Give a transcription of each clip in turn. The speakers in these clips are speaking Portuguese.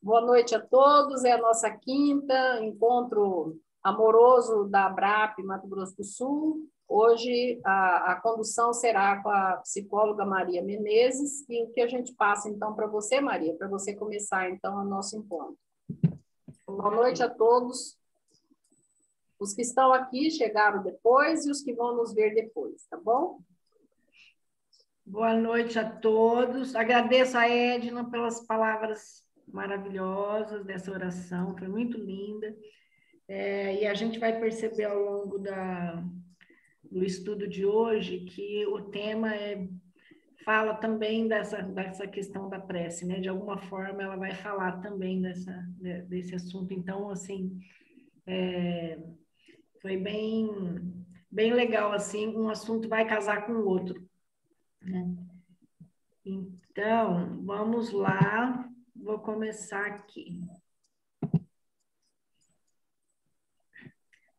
Boa noite a todos. É a nossa quinta encontro amoroso da ABRAP Mato Grosso do Sul. Hoje a condução será com a psicóloga Maria Menezes e o que a gente passa então para você, Maria, para você começar então o nosso encontro. Boa noite a todos. Os que estão aqui chegaram depois e os que vão nos ver depois, tá bom? Boa noite a todos. Agradeço a Edna pelas palavras maravilhosas dessa oração, foi muito linda. E a gente vai perceber ao longo do estudo de hoje que o tema fala também dessa questão da prece, né? De alguma forma ela vai falar também desse assunto. Então, assim, foi bem legal, assim, um assunto vai casar com o outro, né? Então, vamos lá, vou começar aqui.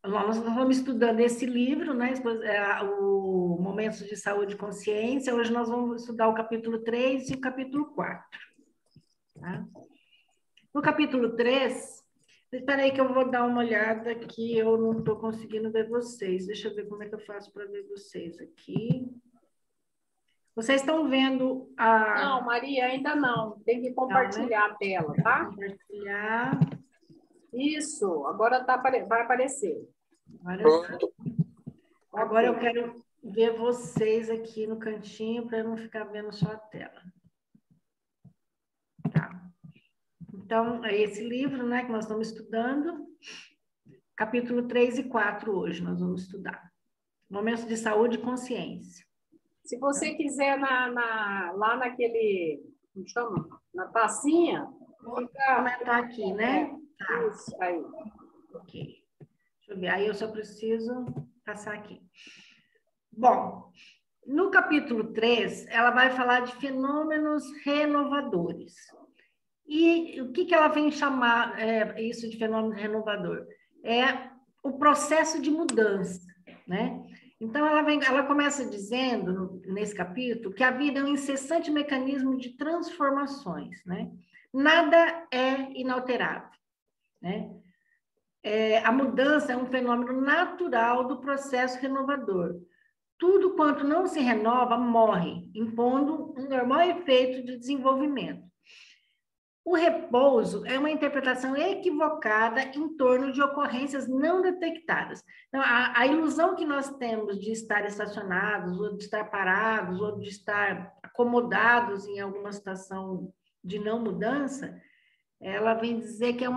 Nós estamos estudando esse livro, né? O Momentos de Saúde e Consciência. Hoje nós vamos estudar o capítulo 3 e o capítulo 4. Tá? No capítulo 3, espera aí que eu vou dar uma olhada que eu não estou conseguindo ver vocês. Deixa eu ver como é que eu faço para ver vocês aqui. Vocês estão vendo a... Não, Maria, ainda não. Tem que compartilhar a tela, tá? Compartilhar. Isso, agora vai aparecer. Agora eu quero ver vocês aqui no cantinho para eu não ficar vendo só a tela. Tá. Então, é esse livro, né, que nós estamos estudando. Capítulo 3 e 4 hoje nós vamos estudar. Momentos de saúde e consciência. Se você quiser lá naquele, como chama? Na tacinha, fica... Comentar aqui, né? Tá. Isso, aí. Ok. Deixa eu ver, aí eu só preciso passar aqui. Bom, no capítulo 3, ela vai falar de fenômenos renovadores. E o que ela vem chamar isso de fenômeno renovador? É o processo de mudança, né? Então, ela começa dizendo, nesse capítulo, que a vida é um incessante mecanismo de transformações, né? Nada é inalterável, né? A mudança é um fenômeno natural do processo renovador. Tudo quanto não se renova, morre, impondo um normal efeito de desenvolvimento. O repouso é uma interpretação equivocada em torno de ocorrências não detectadas. Então, a ilusão que nós temos de estar estacionados, ou de estar parados, ou de estar acomodados em alguma situação de não mudança, ela vem dizer que é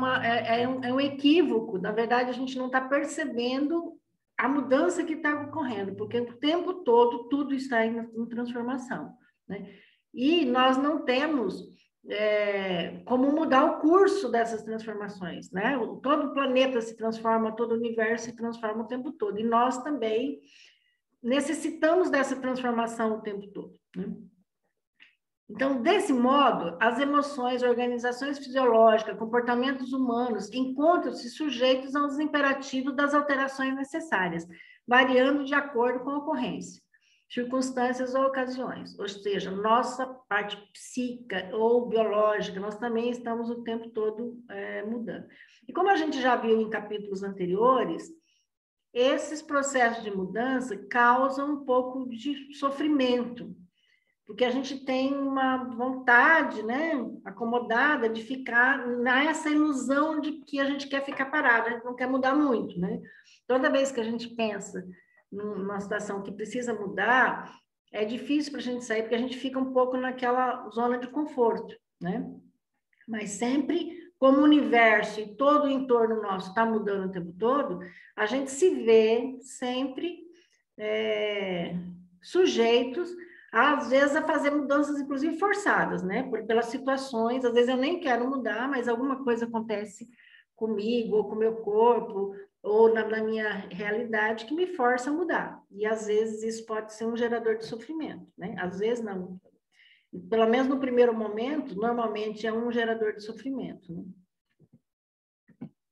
um equívoco. Na verdade, a gente não está percebendo a mudança que está ocorrendo, porque o tempo todo tudo está em transformação, né? E nós não temos como mudar o curso dessas transformações, né? Todo o planeta se transforma, todo o universo se transforma o tempo todo, e nós também necessitamos dessa transformação o tempo todo, né? Então, desse modo, as emoções, organizações fisiológicas, comportamentos humanos encontram-se sujeitos aos imperativos das alterações necessárias, variando de acordo com a ocorrência, circunstâncias ou ocasiões. Ou seja, nossa parte psíquica ou biológica, nós também estamos o tempo todo mudando. E como a gente já viu em capítulos anteriores, esses processos de mudança causam um pouco de sofrimento, porque a gente tem uma vontade, né, acomodada de ficar nessa ilusão de que a gente quer ficar parado, a gente não quer mudar muito, né? Toda vez que a gente pensa numa situação que precisa mudar, é difícil para a gente sair, porque a gente fica um pouco naquela zona de conforto, né? Mas sempre, como o universo e todo o entorno nosso está mudando o tempo todo, a gente se vê sempre sujeitos às vezes a fazer mudanças, inclusive forçadas, né? Pelas situações, às vezes eu nem quero mudar, mas alguma coisa acontece comigo, ou com o meu corpo, ou na minha realidade, que me força a mudar. E às vezes isso pode ser um gerador de sofrimento, né? Às vezes não. Pelo menos no primeiro momento, normalmente é um gerador de sofrimento, né?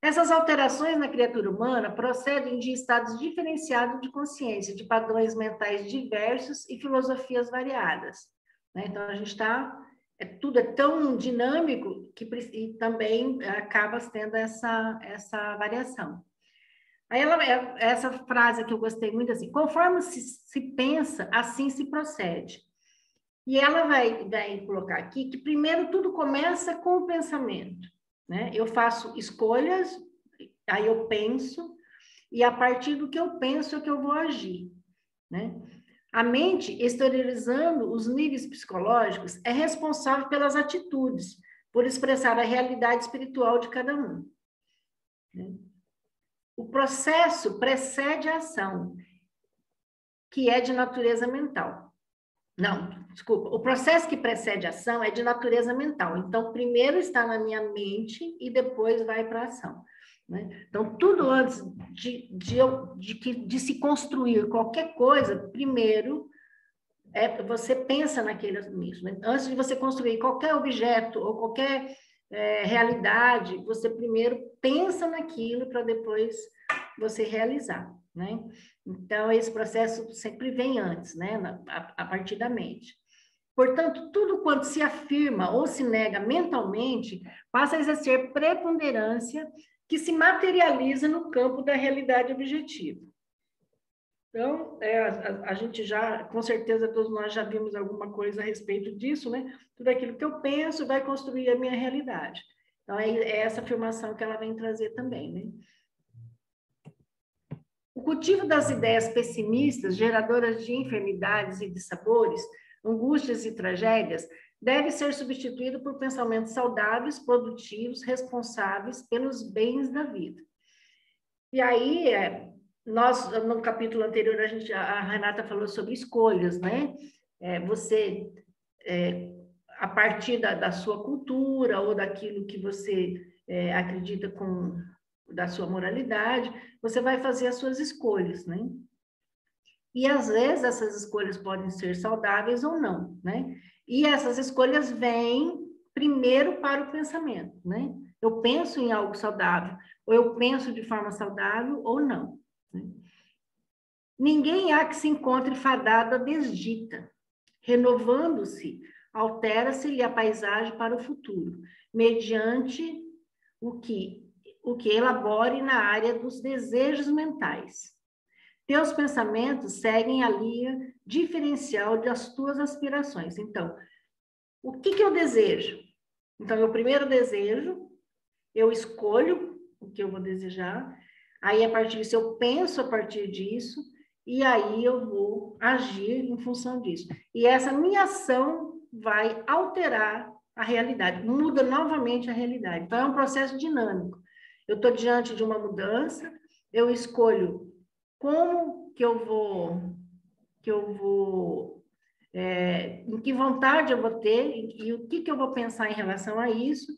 Essas alterações na criatura humana procedem de estados diferenciados de consciência, de padrões mentais diversos e filosofias variadas, né? Então, a gente está tudo é tão dinâmico que e também acaba tendo essa variação. Aí essa frase que eu gostei muito assim, conforme se pensa, assim se procede. E ela vai colocar aqui que primeiro tudo começa com o pensamento, né? Eu faço escolhas, aí eu penso, e a partir do que eu penso é que eu vou agir, né? A mente, exteriorizando os níveis psicológicos, é responsável pelas atitudes, por expressar a realidade espiritual de cada um, né? O processo precede a ação, que é de natureza mental. Não, desculpa. O processo que precede a ação é de natureza mental. Então, primeiro está na minha mente e depois vai para a ação, né? Então, tudo antes de se construir qualquer coisa, primeiro você pensa naquele mesmo, né? Antes de você construir qualquer objeto ou qualquer realidade, você primeiro pensa naquilo para depois você realizar, né? Então, esse processo sempre vem antes, né? A partir da mente. Portanto, tudo quanto se afirma ou se nega mentalmente passa a exercer preponderância que se materializa no campo da realidade objetiva. Então, a gente já, com certeza, todos nós já vimos alguma coisa a respeito disso, né? Tudo aquilo que eu penso vai construir a minha realidade. Então, é essa afirmação que ela vem trazer também, né? O cultivo das ideias pessimistas, geradoras de enfermidades e dissabores, angústias e tragédias, deve ser substituído por pensamentos saudáveis, produtivos, responsáveis pelos bens da vida. E aí, nós, no capítulo anterior, a Renata falou sobre escolhas, né? Você, a partir da sua cultura ou daquilo que você acredita da sua moralidade, você vai fazer as suas escolhas, né? E às vezes essas escolhas podem ser saudáveis ou não, né? E essas escolhas vêm primeiro para o pensamento, né? Eu penso em algo saudável, ou eu penso de forma saudável ou não, né? Ninguém há que se encontre fadado à desdita. Renovando-se, altera-se-lhe a paisagem para o futuro, mediante o que elabore na área dos desejos mentais. Teus pensamentos seguem a linha diferencial das tuas aspirações. Então, o que eu desejo? Então, eu primeiro desejo, eu escolho o que eu vou desejar, aí a partir disso eu penso a partir disso, e aí eu vou agir em função disso. E essa minha ação vai alterar a realidade, muda novamente a realidade. Então, é um processo dinâmico. Eu estou diante de uma mudança, eu escolho como que eu vou, em que vontade eu vou ter e o que eu vou pensar em relação a isso,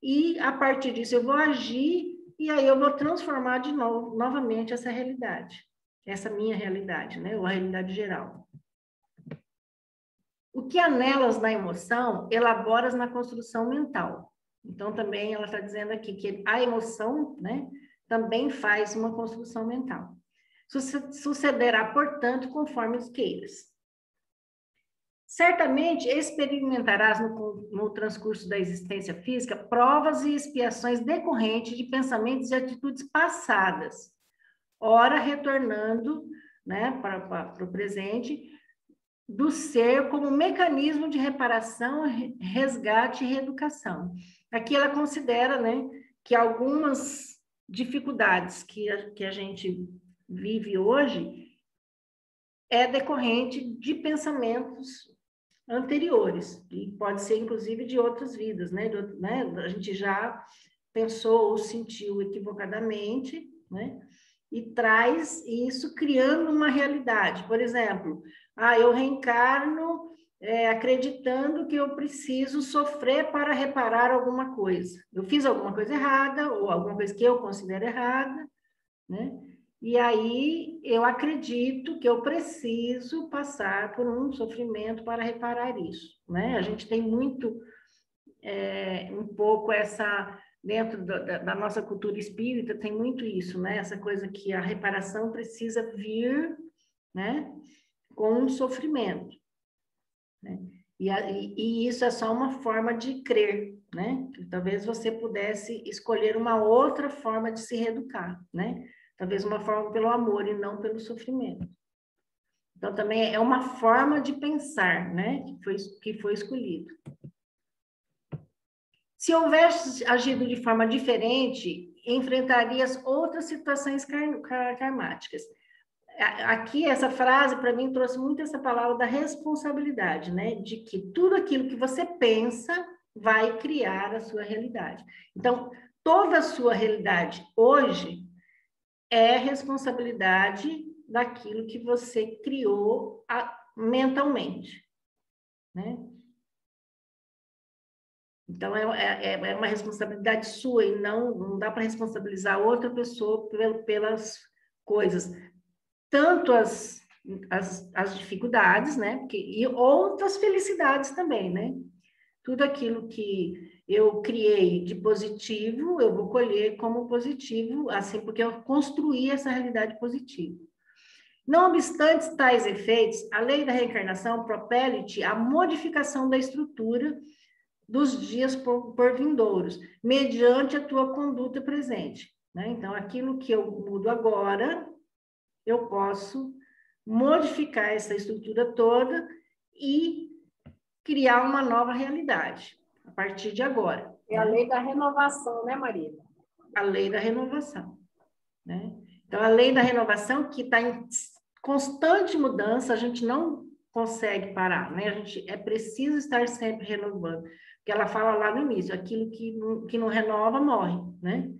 e a partir disso eu vou agir e aí eu vou transformar de novo, novamente essa realidade, essa minha realidade, né, ou a realidade geral. O que anelas na emoção, elaboras na construção mental. Então, também ela está dizendo aqui que a emoção, né, também faz uma construção mental. Sucederá, portanto, conforme os queiras. Certamente experimentarás no transcurso da existência física provas e expiações decorrentes de pensamentos e atitudes passadas, ora retornando, né, para o presente, do ser como mecanismo de reparação, resgate e reeducação. Aqui ela considera, né, que algumas dificuldades que a gente vive hoje é decorrente de pensamentos anteriores, e pode ser inclusive de outras vidas, né? A gente já pensou ou sentiu equivocadamente, né? E traz isso criando uma realidade. Por exemplo, eu reencarno acreditando que eu preciso sofrer para reparar alguma coisa. Eu fiz alguma coisa errada, ou alguma coisa que eu considero errada, né? E aí eu acredito que eu preciso passar por um sofrimento para reparar isso, né? A gente tem muito, um pouco essa, dentro da nossa cultura espírita, tem muito isso, né? Essa coisa que a reparação precisa vir, né, com um sofrimento, né? E isso é só uma forma de crer, né? Talvez você pudesse escolher uma outra forma de se reeducar, né? Talvez uma forma pelo amor e não pelo sofrimento. Então, também é uma forma de pensar, né? Que foi escolhido. Se houvesse agido de forma diferente, enfrentarias outras situações karmáticas. Aqui, essa frase, para mim, trouxe muito essa palavra da responsabilidade, né? De que tudo aquilo que você pensa vai criar a sua realidade. Então, toda a sua realidade hoje é responsabilidade daquilo que você criou mentalmente, né? Então, é uma responsabilidade sua e não dá para responsabilizar outra pessoa pelas coisas. Tanto as dificuldades, né? E outras felicidades também, né? Tudo aquilo que eu criei de positivo, eu vou colher como positivo, assim, porque eu construí essa realidade positiva. Não obstante tais efeitos, a lei da reencarnação propele-te a modificação da estrutura dos dias por vindouros, mediante a tua conduta presente, né? Então, aquilo que eu mudo agora, eu posso modificar essa estrutura toda e criar uma nova realidade a partir de agora. É a lei da renovação, né, Maria? A lei da renovação, né? Então, a lei da renovação que está em constante mudança, a gente não consegue parar, né? A gente é preciso estar sempre renovando, porque ela fala lá no início, aquilo que não renova morre, né?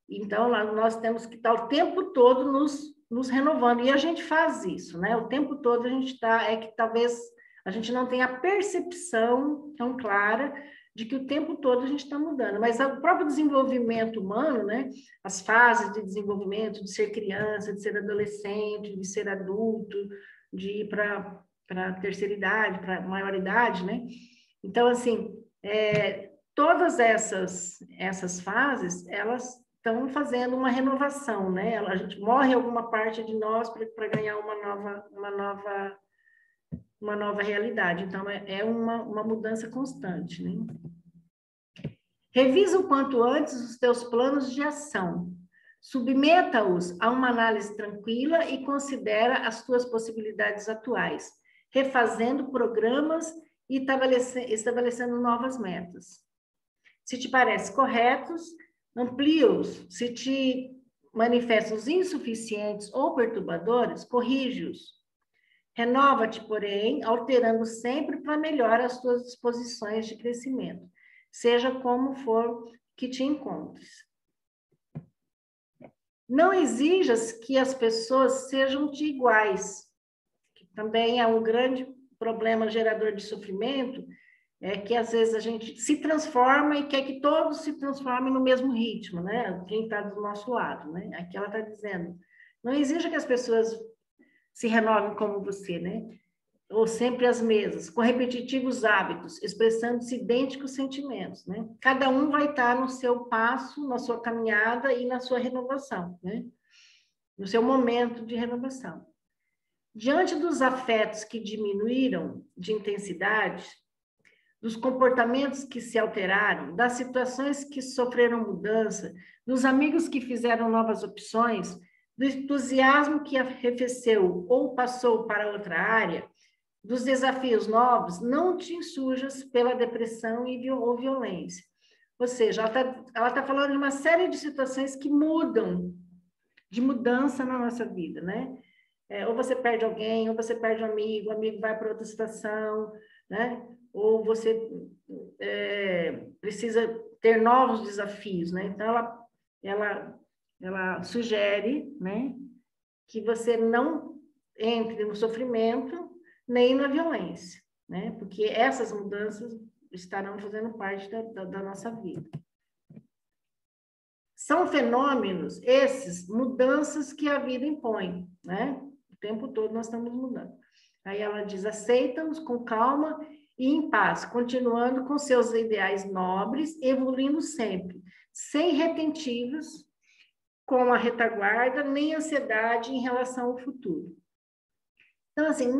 Então, nós temos que estar o tempo todo nos renovando, e a gente faz isso, né? O tempo todo a gente está, é que talvez a gente não tenha a percepção tão clara de que o tempo todo a gente está mudando, mas o próprio desenvolvimento humano, né? As fases de desenvolvimento, de ser criança, de ser adolescente, de ser adulto, de ir para a terceira idade, para a maioridade, né? Então, assim, todas essas fases, elas estão fazendo uma renovação, né? A gente morre alguma parte de nós para ganhar uma nova realidade. Então, é uma mudança constante, né? Revisa o quanto antes os teus planos de ação. Submeta-os a uma análise tranquila e considera as tuas possibilidades atuais, refazendo programas e estabelecendo novas metas. Se te parecem corretos, amplia-os. Se te manifestam insuficientes ou perturbadores, corrige-os. Renova-te, porém, alterando sempre para melhor as tuas disposições de crescimento, seja como for que te encontres. Não exijas que as pessoas sejam-te iguais, que também é um grande problema gerador de sofrimento, é que às vezes a gente se transforma e quer que todos se transformem no mesmo ritmo, né? Quem está do nosso lado, né? Aqui ela está dizendo, não exija que as pessoas se renovem como você, né? Ou sempre as mesmas, com repetitivos hábitos, expressando-se idênticos sentimentos, né? Cada um vai estar no seu passo, na sua caminhada e na sua renovação, né? No seu momento de renovação. Diante dos afetos que diminuíram de intensidade, dos comportamentos que se alteraram, das situações que sofreram mudança, dos amigos que fizeram novas opções, do entusiasmo que arrefeceu ou passou para outra área, dos desafios novos, não te insurjas pela depressão ou violência. Ou seja, ela tá falando de uma série de situações que mudam, de mudança na nossa vida, né? Ou você perde alguém, ou você perde um amigo, o amigo vai para outra situação, né? Ou você precisa ter novos desafios, né? Então, ela sugere, né, que você não entre no sofrimento nem na violência, né? Porque essas mudanças estarão fazendo parte da nossa vida. São fenômenos, esses, mudanças que a vida impõe, né? O tempo todo nós estamos mudando. Aí ela diz, aceita-os com calma e em paz, continuando com seus ideais nobres, evoluindo sempre, sem retentivos, com a retaguarda, nem ansiedade em relação ao futuro. Então, assim,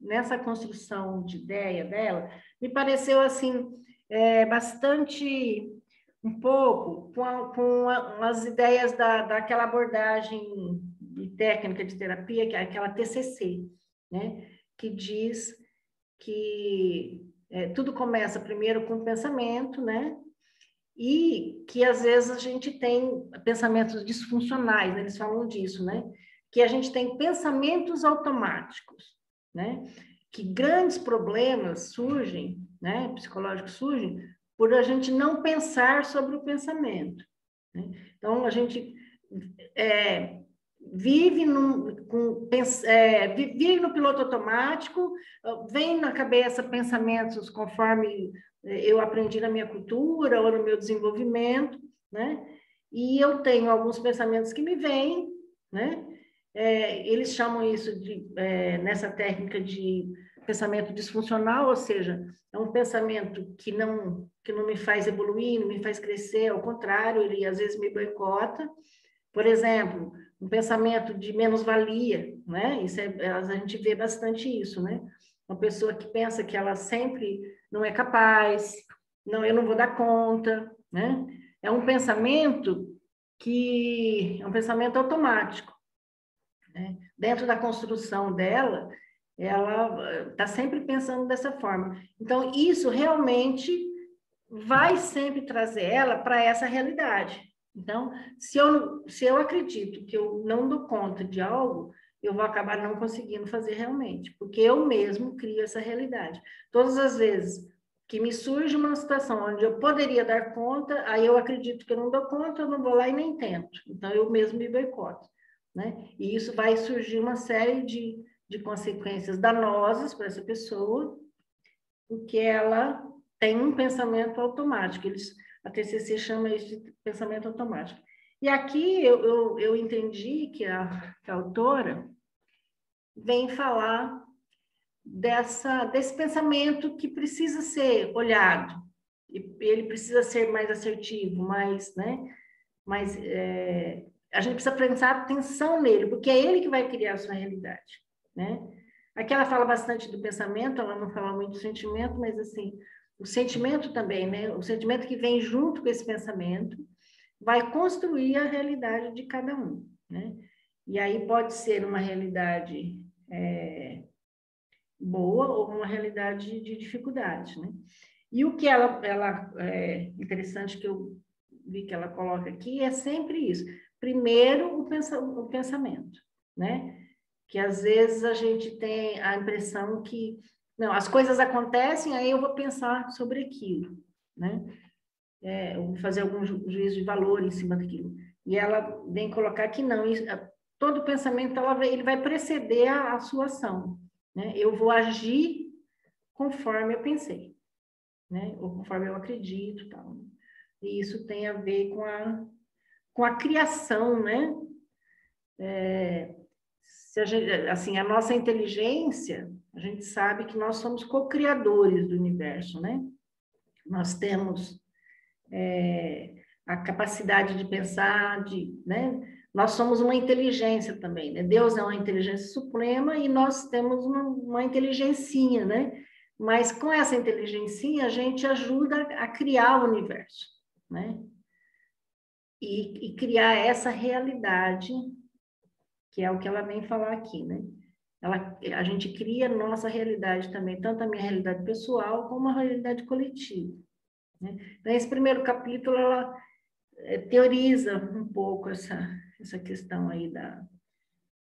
nessa construção de ideia dela, me pareceu assim, bastante, um pouco, com as ideias daquela abordagem de técnica de terapia, que é aquela TCC, né? Que diz que tudo começa primeiro com o pensamento, né? E que às vezes a gente tem pensamentos disfuncionais, né? Eles falam disso, né? Que a gente tem pensamentos automáticos, né? Que grandes problemas surgem, né? Psicológicos surgem por a gente não pensar sobre o pensamento, né? Então a gente vive vive no piloto automático, vem na cabeça pensamentos conforme eu aprendi na minha cultura ou no meu desenvolvimento, né? E eu tenho alguns pensamentos que me vêm, né? Eles chamam isso de, nessa técnica de pensamento disfuncional, ou seja, é um pensamento que não me faz evoluir, não me faz crescer, ao contrário, ele às vezes me boicota. Por exemplo, um pensamento de menos-valia, né? Isso a gente vê bastante isso, né? Uma pessoa que pensa que ela sempre não é capaz, não, eu não vou dar conta, né? É um pensamento é um pensamento automático, né? Dentro da construção dela, ela está sempre pensando dessa forma. Então, isso realmente vai sempre trazer ela para essa realidade. Então, se eu acredito que eu não dou conta de algo, eu vou acabar não conseguindo fazer realmente, porque eu mesmo crio essa realidade. Todas as vezes que me surge uma situação onde eu poderia dar conta, aí eu acredito que eu não dou conta, eu não vou lá e nem tento. Então, eu mesmo me boicoto, né? E isso vai surgir uma série de consequências danosas para essa pessoa, porque ela tem um pensamento automático. A TCC chama isso de pensamento automático. E aqui eu entendi que a autora vem falar desse pensamento que precisa ser olhado. Ele precisa ser mais assertivo, né? A gente precisa prestar atenção nele, porque é ele que vai criar a sua realidade, né? Aqui ela fala bastante do pensamento, ela não fala muito do sentimento, mas assim, o sentimento também, né? O sentimento que vem junto com esse pensamento vai construir a realidade de cada um, né? E aí pode ser uma realidade boa ou uma realidade de dificuldade, né? E o que ela interessante que eu vi que ela coloca aqui é sempre isso. Primeiro, o pensamento, né? Que às vezes a gente tem a impressão que não, as coisas acontecem, aí eu vou pensar sobre aquilo, né? Eu vou fazer algum juízo de valor em cima daquilo. E ela vem colocar que não, todo pensamento ele vai preceder a sua ação, né? Eu vou agir conforme eu pensei, né? Ou conforme eu acredito, tal. E isso tem a ver com a criação, né? Se a gente, assim, a nossa inteligência, a gente sabe que nós somos co-criadores do universo, né? Nós temos a capacidade de pensar, né? Nós somos uma inteligência também, né? Deus é uma inteligência suprema e nós temos uma inteligencinha, né? Mas com essa inteligencinha a gente ajuda a criar o universo, né? E criar essa realidade, que é o que ela vem falar aqui, né? A gente cria nossa realidade também, tanto a minha realidade pessoal como a realidade coletiva, né? Então, esse primeiro capítulo, ela teoriza um pouco essa questão aí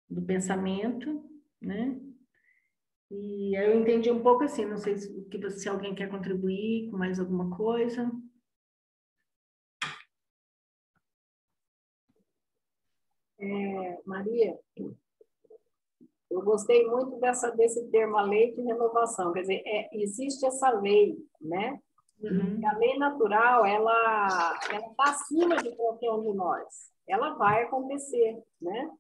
do pensamento, né? E aí eu entendi um pouco assim, não sei se alguém quer contribuir com mais alguma coisa. Maria, eu gostei muito desse termo, a lei de renovação. Quer dizer, existe essa lei, né? Uhum. A lei natural, ela está acima de qualquer um de nós. Ela vai acontecer, né?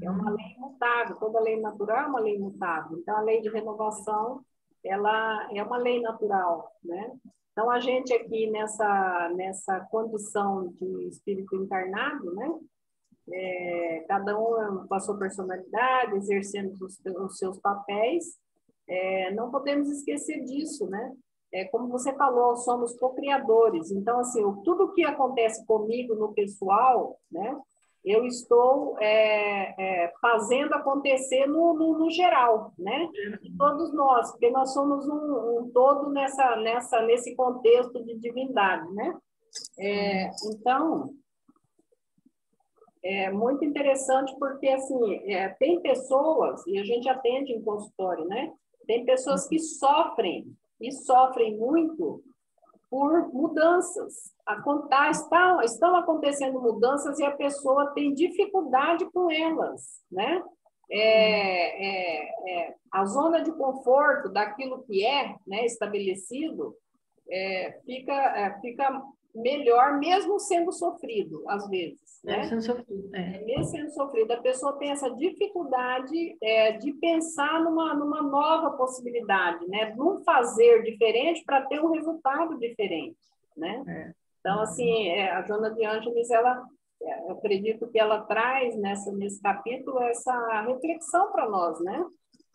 É uma lei imutável. Toda lei natural é uma lei imutável. Então, a lei de renovação, ela é uma lei natural, né? Então, a gente aqui nessa condição de espírito encarnado, né? Cada um com a sua personalidade, exercendo os seus papéis, não podemos esquecer disso, né? Como você falou, somos co-criadores. Então, assim, tudo que acontece comigo no pessoal, né? Eu estou fazendo acontecer no geral, né? De todos nós, porque nós somos um todo nesse contexto de divindade, né? Então, é muito interessante porque, assim, tem pessoas, e a gente atende em consultório, né? Tem pessoas que sofrem, e sofrem muito por mudanças. Estão acontecendo mudanças e a pessoa tem dificuldade com elas, né? A zona de conforto daquilo que né, estabelecido fica melhor, mesmo sendo sofrido, às vezes. Né? Mesmo sendo sofrido, a pessoa tem essa dificuldade de pensar numa nova possibilidade, né? Num fazer diferente para ter um resultado diferente. Né? Então, assim, a Joana de Ângeles, eu acredito que ela traz nesse capítulo essa reflexão para nós, né?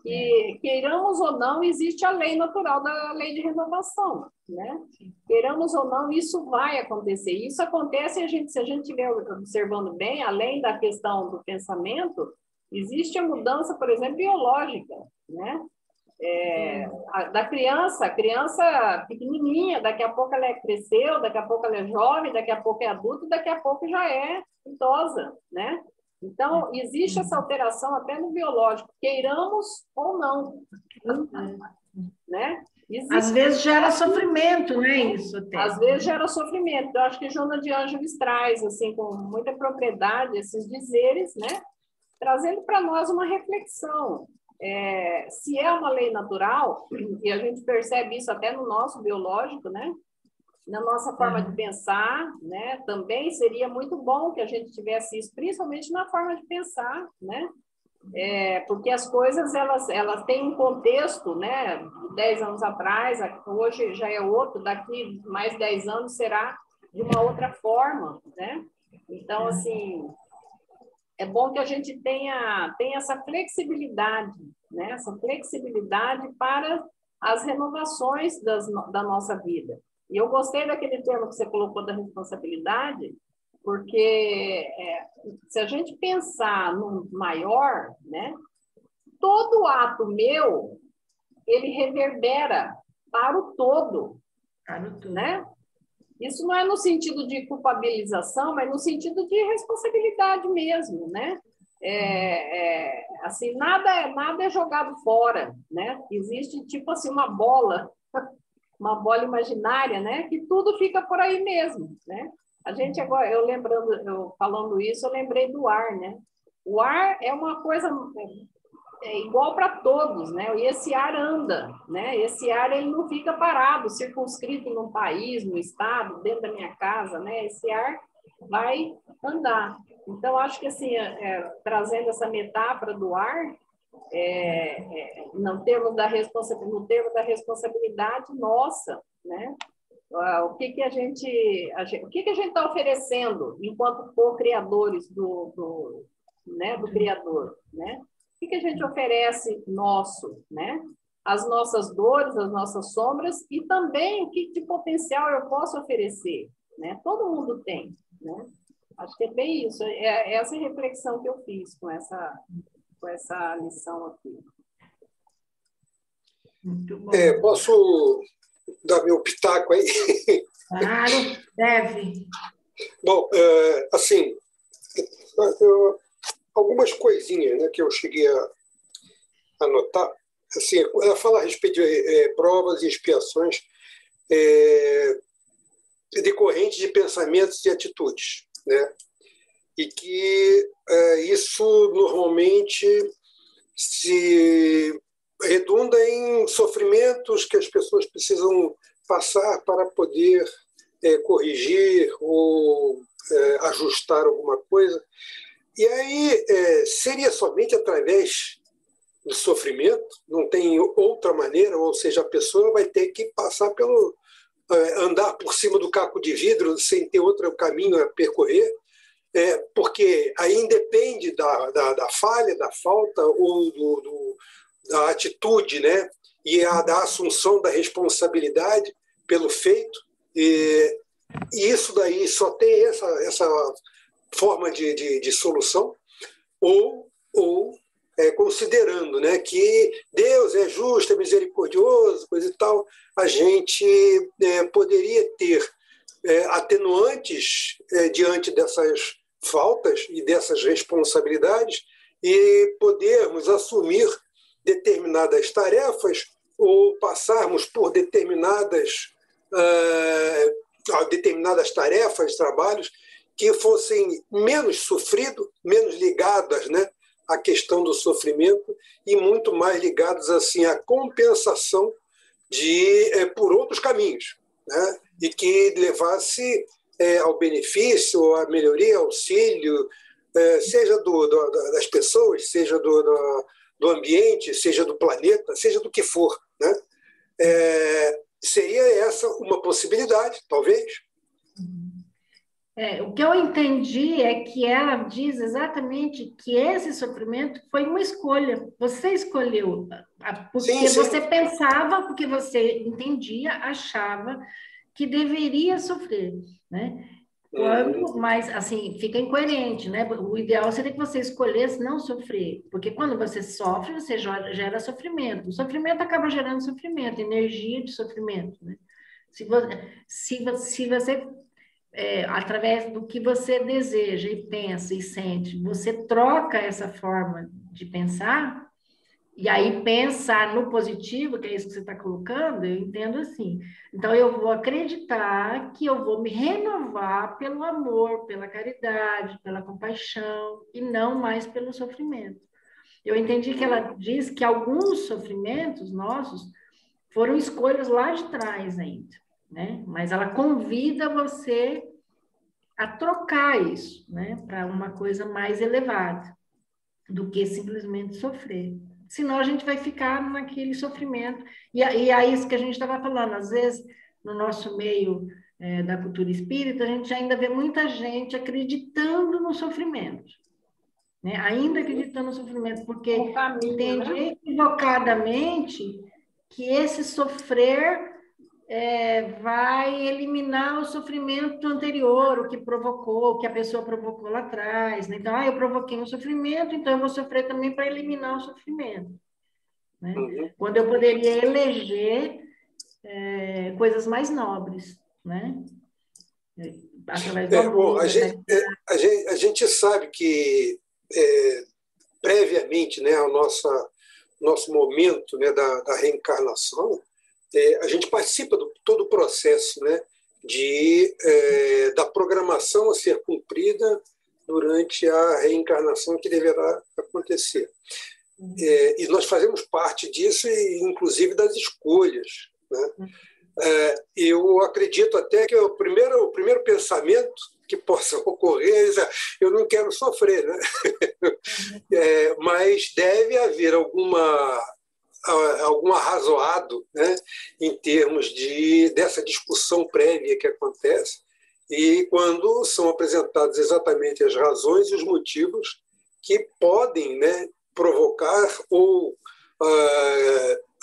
E queiramos ou não, existe a lei natural da lei de renovação, né? Queiramos ou não, isso vai acontecer. Isso acontece, se a gente estiver observando bem, além da questão do pensamento, existe a mudança, por exemplo, biológica, né? Da criança, a criança pequenininha, daqui a pouco ela cresceu, daqui a pouco ela é jovem, daqui a pouco é adulta, daqui a pouco já é idosa, né? Então, existe essa alteração até no biológico, queiramos ou não. Né? Às vezes gera sofrimento, não é isso? Às vezes gera sofrimento. Eu acho que Joana de Ângeles traz, assim, com muita propriedade, esses dizeres, né? Trazendo para nós uma reflexão. Se é uma lei natural, e a gente percebe isso até no nosso biológico, né? Na nossa forma de pensar, né? Também seria muito bom que a gente tivesse isso, principalmente na forma de pensar, né? Porque as coisas, elas têm um contexto, né? 10 anos atrás, hoje já é outro, daqui mais 10 anos será de uma outra forma, né? Então, assim, é bom que a gente tenha essa flexibilidade, né? Essa flexibilidade para as renovações da nossa vida. E eu gostei daquele termo que você colocou da responsabilidade, porque se a gente pensar no maior, né, todo ato meu, ele reverbera para o todo. Né? Isso não é no sentido de culpabilização, mas no sentido de responsabilidade mesmo, né? Assim, nada é jogado fora, né? Existe, tipo assim, uma bola imaginária, né? Que tudo fica por aí mesmo, né? A gente agora, eu falando isso, eu lembrei do ar, né? O ar é uma coisa igual para todos, né? E esse ar anda, né? Esse ar ele não fica parado, circunscrito num país, no estado, dentro da minha casa, né? Esse ar vai andar. Então, acho que assim, trazendo essa metáfora do ar, no termo da responsabilidade nossa, né? O que a gente está oferecendo enquanto co-criadores do Criador, né? O que a gente oferece nosso, né? As nossas dores, as nossas sombras e também o que de potencial eu posso oferecer, né? Todo mundo tem, né? Acho que é bem isso, essa reflexão que eu fiz com essa lição aqui. Muito bom. Posso dar meu pitaco aí? Claro, deve. Bom, assim, algumas coisinhas, né, que eu cheguei a anotar. Assim, ela fala a respeito de provas e expiações decorrentes de pensamentos e atitudes, né? E que isso normalmente se redunda em sofrimentos que as pessoas precisam passar para poder corrigir ou ajustar alguma coisa. E aí seria somente através do sofrimento, não tem outra maneira, ou seja, a pessoa vai ter que passar andar por cima do caco de vidro sem ter outro caminho a percorrer, porque aí independe da falha, da falta ou da atitude, né? E da assunção da responsabilidade pelo feito. E isso daí só tem essa forma de solução, ou considerando, né, que Deus é justo, é misericordioso, coisa e tal, a gente poderia ter atenuantes diante dessas faltas e dessas responsabilidades e podermos assumir determinadas tarefas ou passarmos por determinadas tarefas, trabalhos que fossem menos sofridos, menos ligadas, né, à questão do sofrimento e muito mais ligados assim à compensação por outros caminhos, né, e que levasse ao benefício, à melhoria, auxílio, seja das pessoas, seja do ambiente, seja do planeta, seja do que for, né? Seria essa uma possibilidade, talvez. O que eu entendi é que ela diz exatamente que esse sofrimento foi uma escolha. Você escolheu, porque sim. você pensava, porque você entendia, achava que deveria sofrer, né? Mas, assim, fica incoerente, né? O ideal seria que você escolhesse não sofrer, porque quando você sofre, você gera sofrimento. O sofrimento acaba gerando sofrimento, energia de sofrimento, né? Se você através do que você deseja e pensa e sente, você troca essa forma de pensar, e aí pensar no positivo, que é isso que você está colocando, eu entendo assim. Então, eu vou acreditar que eu vou me renovar pelo amor, pela caridade, pela compaixão, e não mais pelo sofrimento. Eu entendi que ela diz que alguns sofrimentos nossos foram escolhas lá de trás ainda, né? Mas ela convida você a trocar isso, né, para uma coisa mais elevada do que simplesmente sofrer. Senão a gente vai ficar naquele sofrimento. E é isso que a gente estava falando. Às vezes, no nosso meio da cultura espírita, a gente ainda vê muita gente acreditando no sofrimento, né? Ainda acreditando no sofrimento, porque entende, né, equivocadamente que esse sofrer vai eliminar o sofrimento anterior, o que provocou, o que a pessoa provocou lá atrás, né? Então, eu provoquei um sofrimento, então eu vou sofrer também para eliminar o sofrimento, né? Quando eu poderia eleger coisas mais nobres, né? Através do amor. A gente sabe que previamente, né, ao nosso momento, né, da reencarnação, a gente participa de todo o processo, né, da programação a ser cumprida durante a reencarnação que deverá acontecer. E nós fazemos parte disso, inclusive das escolhas, né? Eu acredito até que o primeiro pensamento que possa ocorrer é dizer, eu não quero sofrer, né? Mas deve haver algum arrazoado, né, em termos dessa discussão prévia que acontece, e quando são apresentadas exatamente as razões e os motivos que podem, né, provocar ou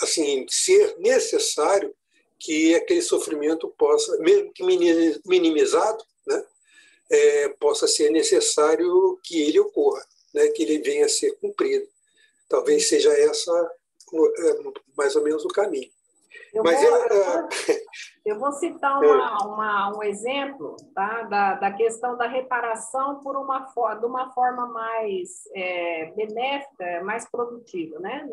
assim, ser necessário que aquele sofrimento possa, mesmo que minimizado, né, possa ser necessário que ele ocorra, né, que ele venha a ser cumprido. Talvez seja essa mais ou menos o caminho. Eu vou citar um exemplo, tá, da questão da reparação de uma forma mais benéfica, mais produtiva, né?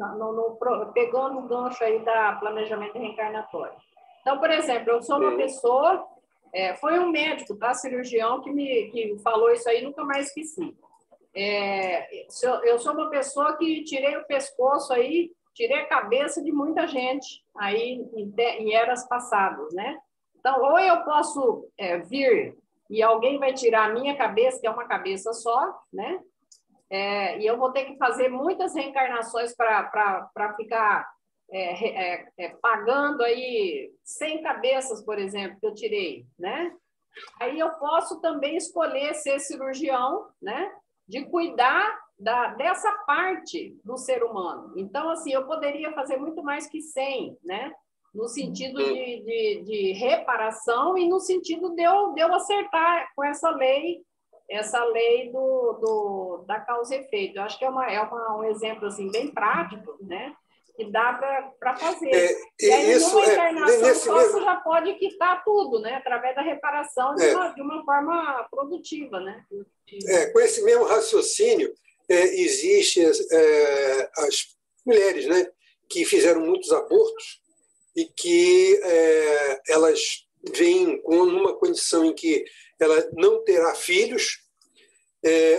Pegando o gancho aí da planejamento reencarnatório. Então, por exemplo, eu sou uma pessoa, foi um médico, tá, cirurgião, que falou isso aí, nunca mais esqueci. Eu sou uma pessoa que tirei o pescoço aí, tirei a cabeça de muita gente aí em eras passadas, né? Então, ou eu posso vir e alguém vai tirar a minha cabeça, que é uma cabeça só, né? E eu vou ter que fazer muitas reencarnações para ficar pagando aí 100 cabeças, por exemplo, que eu tirei, né? Aí eu posso também escolher ser cirurgião, né? De cuidar dessa parte do ser humano. Então, assim, eu poderia fazer muito mais que 100, né? No sentido de reparação e no sentido de eu acertar com essa lei da causa e efeito. Eu acho que é um exemplo assim, bem prático, né? Que dá para fazer. E aí, numa internação só, você já pode quitar tudo, né? Através da reparação de uma forma produtiva, né? Com esse mesmo raciocínio, existem as mulheres, né, que fizeram muitos abortos e que elas vêm numa condição em que ela não terá filhos,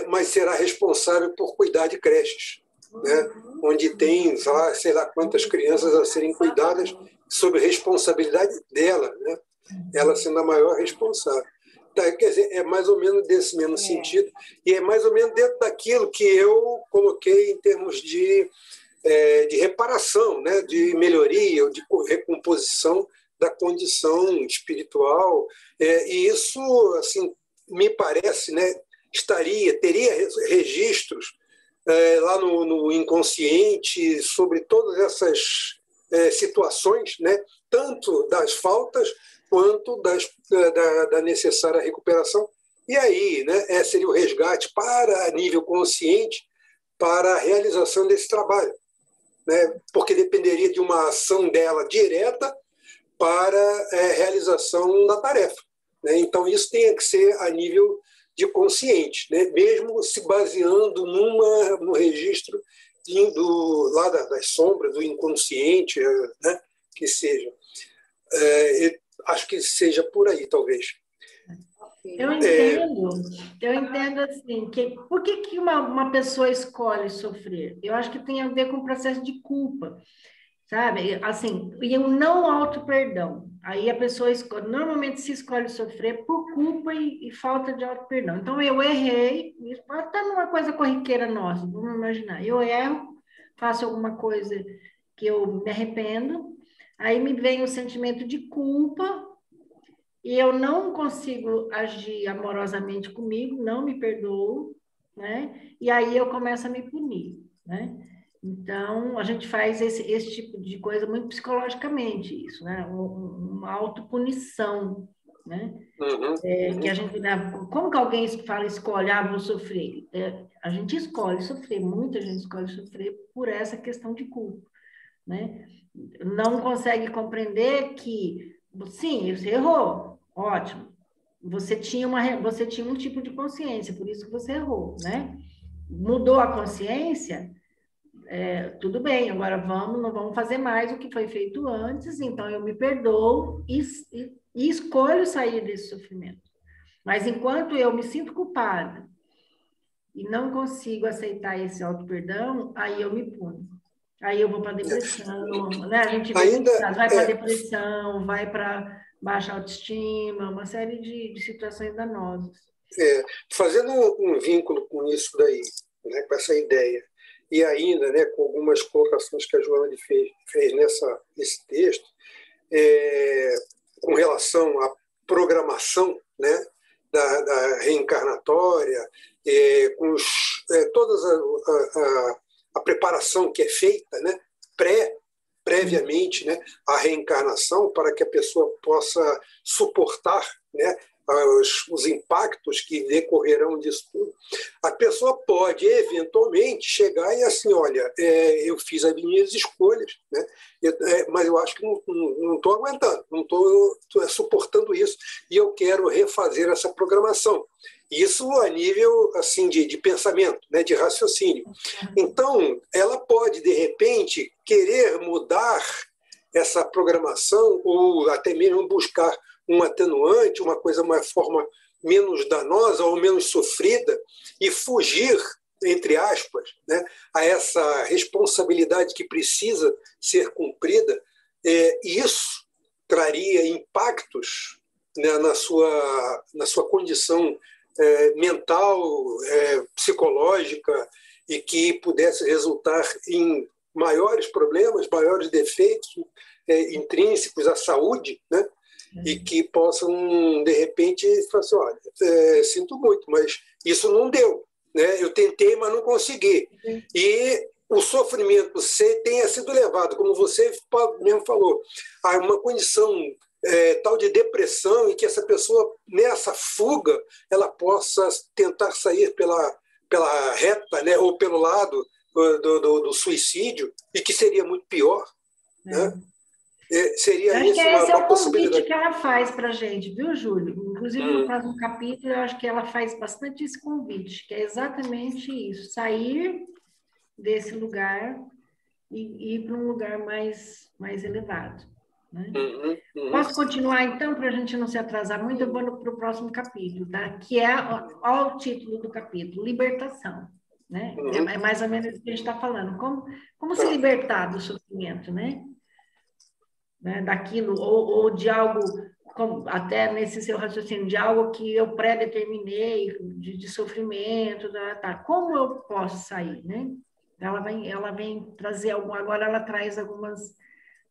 mas será responsável por cuidar de creches, né, onde tem, sei lá quantas crianças a serem cuidadas sob responsabilidade dela, né, ela sendo a maior responsável. Quer dizer, é mais ou menos desse mesmo sentido, e é mais ou menos dentro daquilo que eu coloquei em termos de reparação, né, de melhoria, ou de recomposição da condição espiritual. E isso, assim, me parece, né, teria registros lá no inconsciente sobre todas essas situações, né, tanto das faltas quanto da necessária recuperação. E aí, né, seria o resgate para nível consciente para a realização desse trabalho, né, porque dependeria de uma ação dela direta para a realização da tarefa, né? Então, isso tem que ser a nível de consciente, né, mesmo se baseando no registro lá das sombras, do inconsciente, né, que seja. Acho que seja por aí, talvez. Eu entendo assim, por que uma pessoa escolhe sofrer? Eu acho que tem a ver com o processo de culpa, sabe? Assim, e um não auto-perdão. Aí a pessoa normalmente se escolhe sofrer por culpa e falta de auto-perdão. Então, eu errei, isso pode estar numa coisa corriqueira nossa, vamos imaginar. Eu erro, faço alguma coisa que eu me arrependo, aí me vem o sentimento de culpa, e eu não consigo agir amorosamente comigo, não me perdoo, né? E aí eu começo a me punir, né? Então, a gente faz esse tipo de coisa muito psicologicamente, isso, né? Uma autopunição, né? Que a gente, como que alguém escolhe, vou sofrer? A gente escolhe sofrer, muita gente escolhe sofrer por essa questão de culpa, né? Não consegue compreender que, sim, você errou, ótimo. Você tinha um tipo de consciência, por isso que você errou, né? Mudou a consciência, tudo bem, agora não vamos fazer mais o que foi feito antes, então eu me perdoo e escolho sair desse sofrimento. Mas enquanto eu me sinto culpada e não consigo aceitar esse auto-perdão, aí eu me puno. Aí eu vou para a depressão, né? A gente vai para a depressão, vai para baixa autoestima, uma série de situações danosas. Fazendo um vínculo com isso daí, né, com essa ideia, e ainda, né, com algumas colocações que a Joana fez nesse texto, com relação à programação, né, da reencarnatória, com toda a preparação que é feita, né, previamente, né, a reencarnação, para que a pessoa possa suportar, né, os impactos que decorrerão disso tudo. A pessoa pode, eventualmente, chegar e assim, olha, eu fiz as minhas escolhas, né, mas eu acho que não estou aguentando, não estou suportando isso, e eu quero refazer essa programação. Isso a nível assim, de pensamento, né, de raciocínio. Então, ela pode, de repente, querer mudar essa programação ou até mesmo buscar um atenuante, uma forma menos danosa ou menos sofrida e fugir, entre aspas, né, a essa responsabilidade que precisa ser cumprida. Isso traria impactos, né, na sua condição mental, psicológica, e que pudesse resultar em maiores problemas, maiores defeitos intrínsecos à saúde, né? E que possam, de repente, falar assim, olha, sinto muito, mas isso não deu, né? Eu tentei, mas não consegui. E o sofrimento tenha sido levado, como você mesmo falou, a uma condição tal de depressão, e que essa pessoa, nessa fuga, ela possa tentar sair pela reta, né? Ou pelo lado do suicídio, e que seria muito pior, né? Seria acho que esse é uma o possibilidade. convite que ela faz para a gente, viu, Júlio? Inclusive, no próximo capítulo, eu acho que ela faz bastante esse convite, que é exatamente isso, sair desse lugar e ir para um lugar mais elevado. Né? Posso continuar, então, para a gente não se atrasar muito? Eu vou para o próximo capítulo, tá? Que é o título do capítulo, libertação. Né? É mais ou menos isso que a gente está falando. Como se libertar do sofrimento, né? Daquilo, ou de algo, até nesse seu raciocínio, de algo que eu pré-determinei, de sofrimento, tá? Como eu posso sair, né? Ela vem trazer agora ela traz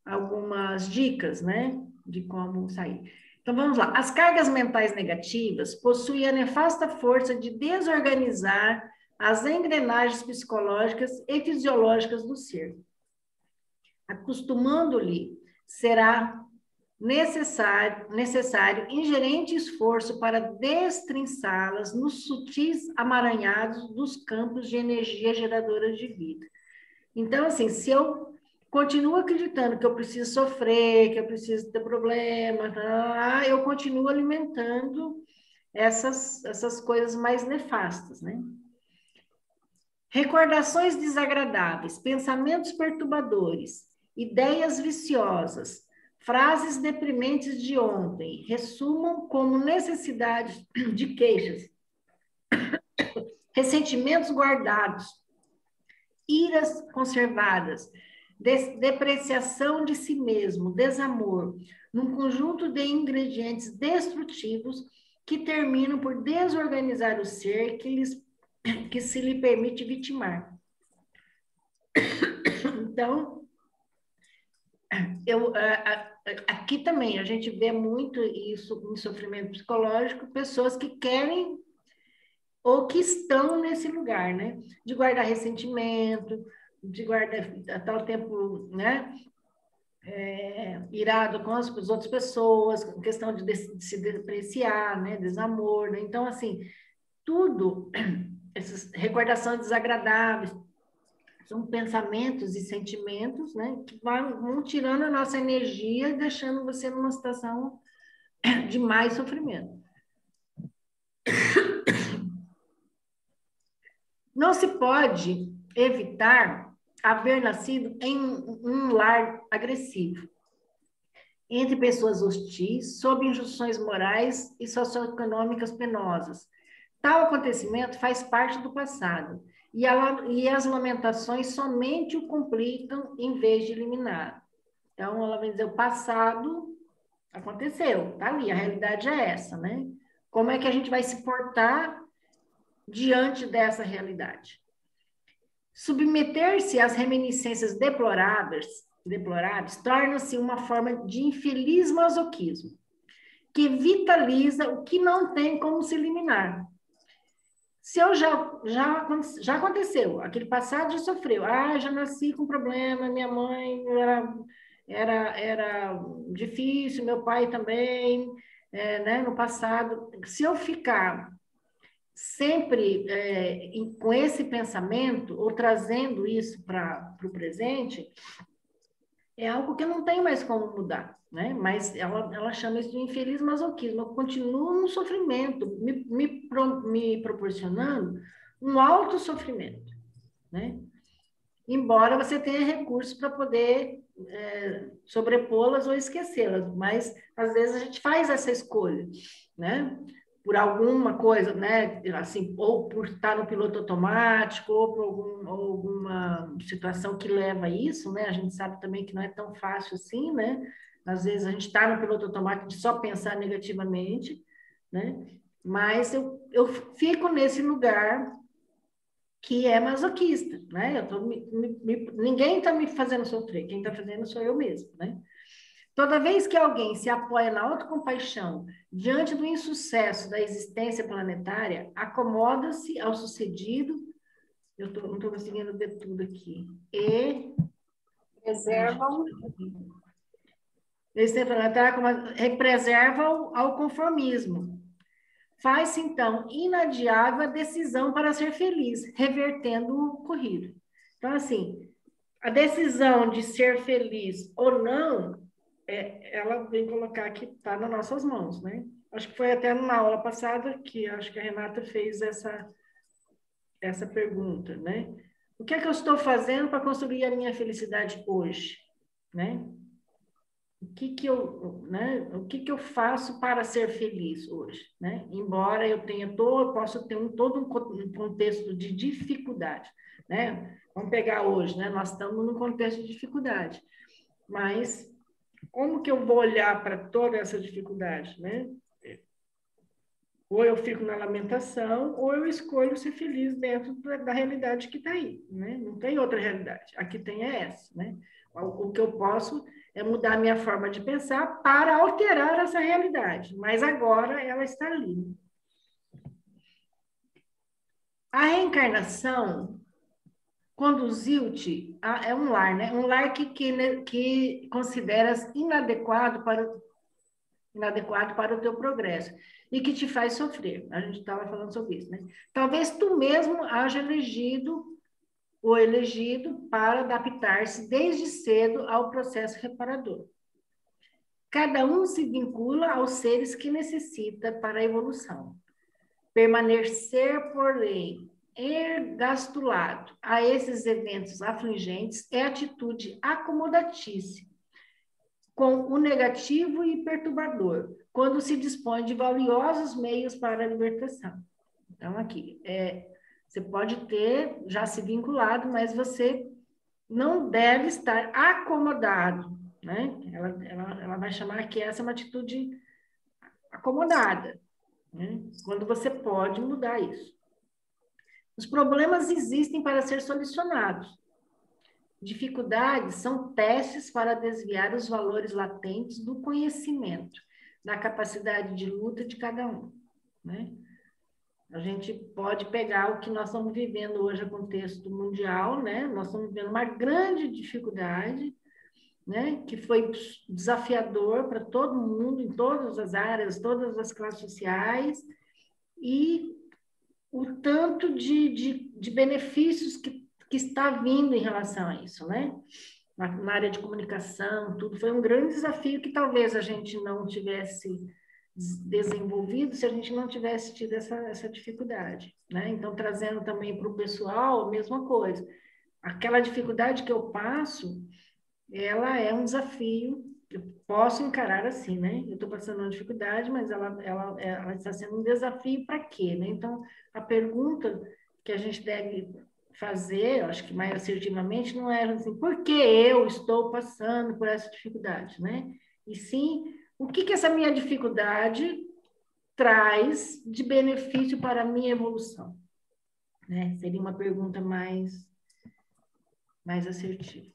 algumas dicas, né? De como sair. Então, vamos lá. As cargas mentais negativas possuem a nefasta força de desorganizar as engrenagens psicológicas e fisiológicas do ser. Acostumando-lhe, será necessário ingerente esforço para destrinçá-las nos sutis amaranhados dos campos de energia geradora de vida. Então, assim, se eu continuo acreditando que eu preciso sofrer, que eu preciso ter problema, eu continuo alimentando essas coisas mais nefastas, né? Recordações desagradáveis, pensamentos perturbadores, ideias viciosas, frases deprimentes de ontem, ressumam como necessidade de queixas, ressentimentos guardados, iras conservadas, depreciação de si mesmo, desamor, num conjunto de ingredientes destrutivos que terminam por desorganizar o ser que se lhe permite vitimar. Então, aqui também a gente vê muito isso em sofrimento psicológico, pessoas que querem ou que estão nesse lugar, né? De guardar ressentimento, de guardar a tal tempo, né? Irado com as outras pessoas, questão de se depreciar, né? Desamor, né? Então, assim, tudo, essas recordações desagradáveis, são pensamentos e sentimentos, né, que vão tirando a nossa energia e deixando você numa situação de mais sofrimento. Não se pode evitar haver nascido em um lar agressivo, entre pessoas hostis, sob injunções morais e socioeconômicas penosas. Tal acontecimento faz parte do passado, e as lamentações somente o complicam em vez de eliminar. Então, ela vai dizer, o passado aconteceu, tá ali, a realidade é essa, né? Como é que a gente vai se portar diante dessa realidade? Submeter-se às reminiscências deploráveis torna-se uma forma de infeliz masoquismo, que vitaliza o que não tem como se eliminar. Se eu já aconteceu, aquele passado já sofreu, já nasci com problema, minha mãe era difícil, meu pai também, né, no passado. Se eu ficar sempre com esse pensamento, ou trazendo isso para o presente, é algo que não tem mais como mudar, né? Mas ela chama isso de infeliz masoquismo. Eu continuo no sofrimento, me proporcionando um alto sofrimento, né? Embora você tenha recursos para poder sobrepô-las ou esquecê-las, mas às vezes a gente faz essa escolha, né? Por alguma coisa, né? Assim, ou por estar no piloto automático, ou por alguma situação que leva a isso, né? A gente sabe também que não é tão fácil assim, né? Às vezes a gente está no piloto automático de só pensar negativamente, né? Mas eu fico nesse lugar que é masoquista, né? Ninguém está me fazendo sofrer, quem está fazendo sou eu mesmo, né? Toda vez que alguém se apoia na autocompaixão diante do insucesso da existência planetária, acomoda-se ao sucedido. Eu não estou conseguindo ver tudo aqui. E Preservam. Preservam ao conformismo. Faz-se, então, inadiável a decisão para ser feliz, revertendo o ocorrido. Então, assim, a decisão de ser feliz ou não, ela vem colocar que está nas nossas mãos, né? Acho que foi até na aula passada que acho que a Renata fez essa pergunta, né? O que é que eu estou fazendo para construir a minha felicidade hoje, né? O que que eu faço para ser feliz hoje, né? Embora eu possa ter todo um contexto de dificuldade, né? Vamos pegar hoje, né? Nós estamos num contexto de dificuldade, mas como que eu vou olhar para toda essa dificuldade, né? Ou eu fico na lamentação, ou eu escolho ser feliz dentro da realidade que está aí, né? Não tem outra realidade. Aqui tem essa, né? O que eu posso é mudar a minha forma de pensar para alterar essa realidade, mas agora ela está ali. A reencarnação conduziu-te é um lar, né? Um lar que consideras inadequado para o teu progresso e que te faz sofrer. A gente estava falando sobre isso, né? Talvez tu mesmo haja elegido para adaptar-se desde cedo ao processo reparador. Cada um se vincula aos seres que necessita para a evolução. Permanecer, porém, ergastulado a esses eventos afligentes é atitude acomodatícia com o negativo e perturbador, quando se dispõe de valiosos meios para a libertação. Então, aqui, você pode ter já se vinculado, mas você não deve estar acomodado, né? Ela vai chamar que essa é uma atitude acomodada, né? Quando você pode mudar isso. Os problemas existem para ser solucionados. Dificuldades são testes para desviar os valores latentes do conhecimento, da capacidade de luta de cada um, né? A gente pode pegar o que nós estamos vivendo hoje no contexto mundial, né? Nós estamos vivendo uma grande dificuldade, né? Que foi desafiador para todo mundo, em todas as áreas, todas as classes sociais, e o tanto de benefícios que está vindo em relação a isso, né? Na área de comunicação, tudo foi um grande desafio que talvez a gente não tivesse desenvolvido se a gente não tivesse tido essa dificuldade, né? Então, trazendo também para o pessoal a mesma coisa. Aquela dificuldade que eu passo, ela é um desafio, eu posso encarar assim, né? Eu estou passando uma dificuldade, mas ela está sendo um desafio para quê, né? Então, a pergunta que a gente deve fazer, eu acho que mais assertivamente, não é assim, por que eu estou passando por essa dificuldade, né? E sim, o que essa minha dificuldade traz de benefício para a minha evolução, né? Seria uma pergunta mais assertiva.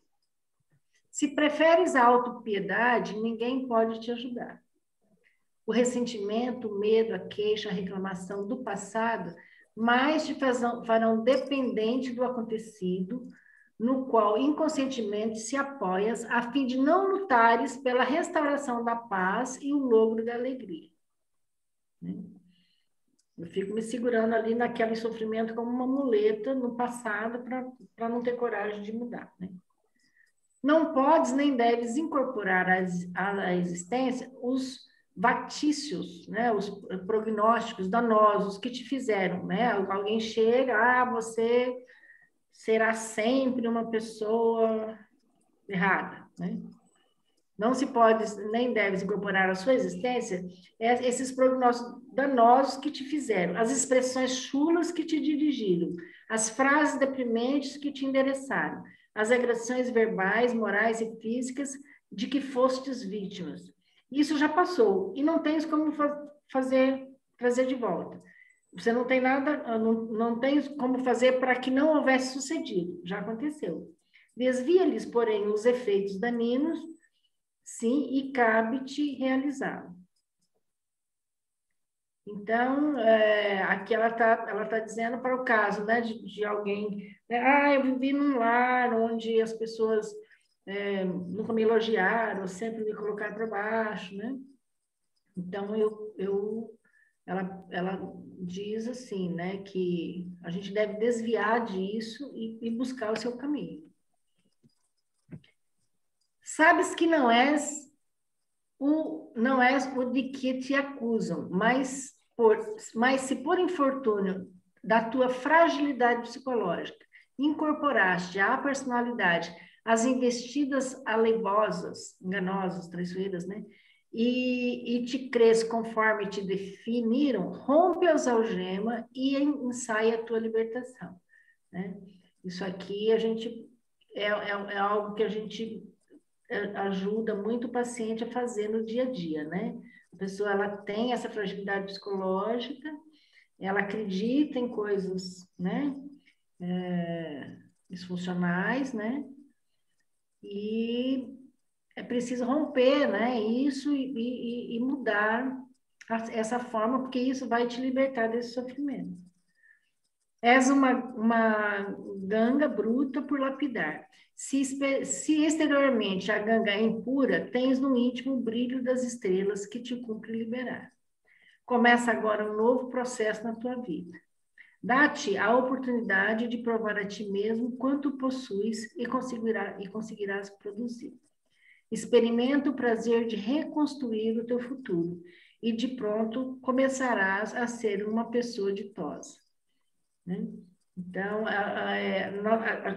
Se preferes a autopiedade, ninguém pode te ajudar. O ressentimento, o medo, a queixa, a reclamação do passado mais te farão dependente do acontecido, no qual inconscientemente se apoias, a fim de não lutares pela restauração da paz e o logro da alegria. Eu fico me segurando ali naquele sofrimento como uma muleta no passado para não ter coragem de mudar, né? Não podes nem deves incorporar à existência os vatícios, né? Os prognósticos danosos que te fizeram, né? Alguém chega, você será sempre uma pessoa errada, né? Não se pode nem deves incorporar à sua existência esses prognósticos danosos que te fizeram, as expressões chulas que te dirigiram, as frases deprimentes que te endereçaram, as agressões verbais, morais e físicas de que fostes vítimas. Isso já passou e não tens como trazer de volta. Você não tem nada, não tens como fazer para que não houvesse sucedido. Já aconteceu. Desvia-lhes, porém, os efeitos daninos sim, e cabe-te realizá-lo. Então, aqui ela tá dizendo para o caso, né, de alguém, né, eu vivi num lar onde as pessoas nunca me elogiaram, sempre me colocaram para baixo, né? Então, ela diz assim, né, que a gente deve desviar disso e buscar o seu caminho. Sabes que não és o de que te acusam, mas se por infortúnio da tua fragilidade psicológica incorporaste à personalidade as investidas aleivosas, enganosas, traiçoeiras, né? E te crês conforme te definiram, rompe as algemas e ensaia a tua libertação, né? Isso aqui é algo que a gente ajuda muito o paciente a fazer no dia a dia, né? A pessoa, ela tem essa fragilidade psicológica, ela acredita em coisas, né? Disfuncionais, né? E é preciso romper, né? Isso e mudar essa forma, porque isso vai te libertar desse sofrimento. És uma ganga bruta por lapidar. Se exteriormente a ganga é impura, tens no íntimo o brilho das estrelas que te cumpre liberar. Começa agora um novo processo na tua vida. Dá-te a oportunidade de provar a ti mesmo quanto possuis e conseguirás produzir. Experimenta o prazer de reconstruir o teu futuro e de pronto começarás a ser uma pessoa ditosa. Né? Então,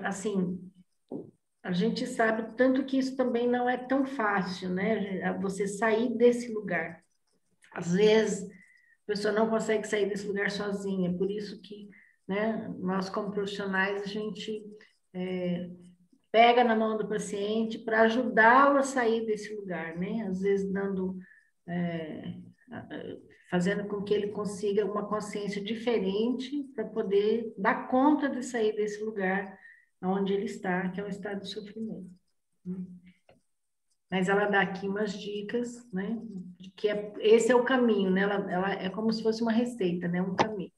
assim, a gente sabe tanto que isso também não é tão fácil, né? Você sair desse lugar. Às vezes, a pessoa não consegue sair desse lugar sozinha, por isso que, né, nós como profissionais, a gente pega na mão do paciente para ajudá-lo a sair desse lugar, né? Às vezes fazendo com que ele consiga uma consciência diferente para poder dar conta de sair desse lugar onde ele está, que é um estado de sofrimento. Mas ela dá aqui umas dicas, né? De que esse é o caminho, né? Ela é como se fosse uma receita, né? Um caminho.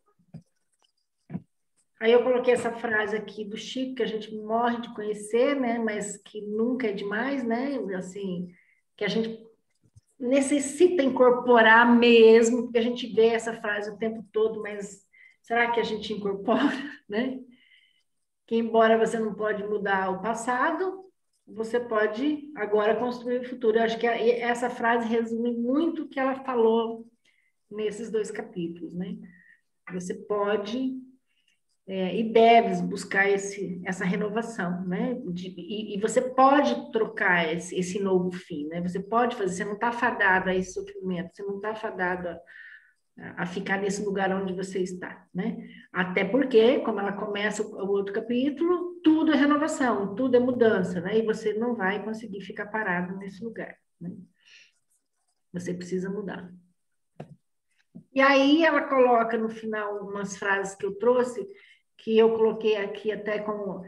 Aí eu coloquei essa frase aqui do Chico, que a gente morre de conhecer, né? Mas que nunca é demais, né? Assim, que a gente necessita incorporar mesmo, porque a gente vê essa frase o tempo todo, mas será que a gente incorpora, né? Que embora você não pode mudar o passado, você pode agora construir o futuro. Eu acho que essa frase resume muito o que ela falou nesses 2 capítulos, né? Você pode e deves buscar essa renovação, né? E você pode trocar esse novo fim, né? Você pode fazer, você não está fadado a esse sofrimento, você não está fadado a ficar nesse lugar onde você está, né? Até porque, como ela começa o outro capítulo, tudo é renovação, tudo é mudança, né? E você não vai conseguir ficar parado nesse lugar, né? Você precisa mudar. E aí ela coloca no final umas frases que eu trouxe, que eu coloquei aqui até como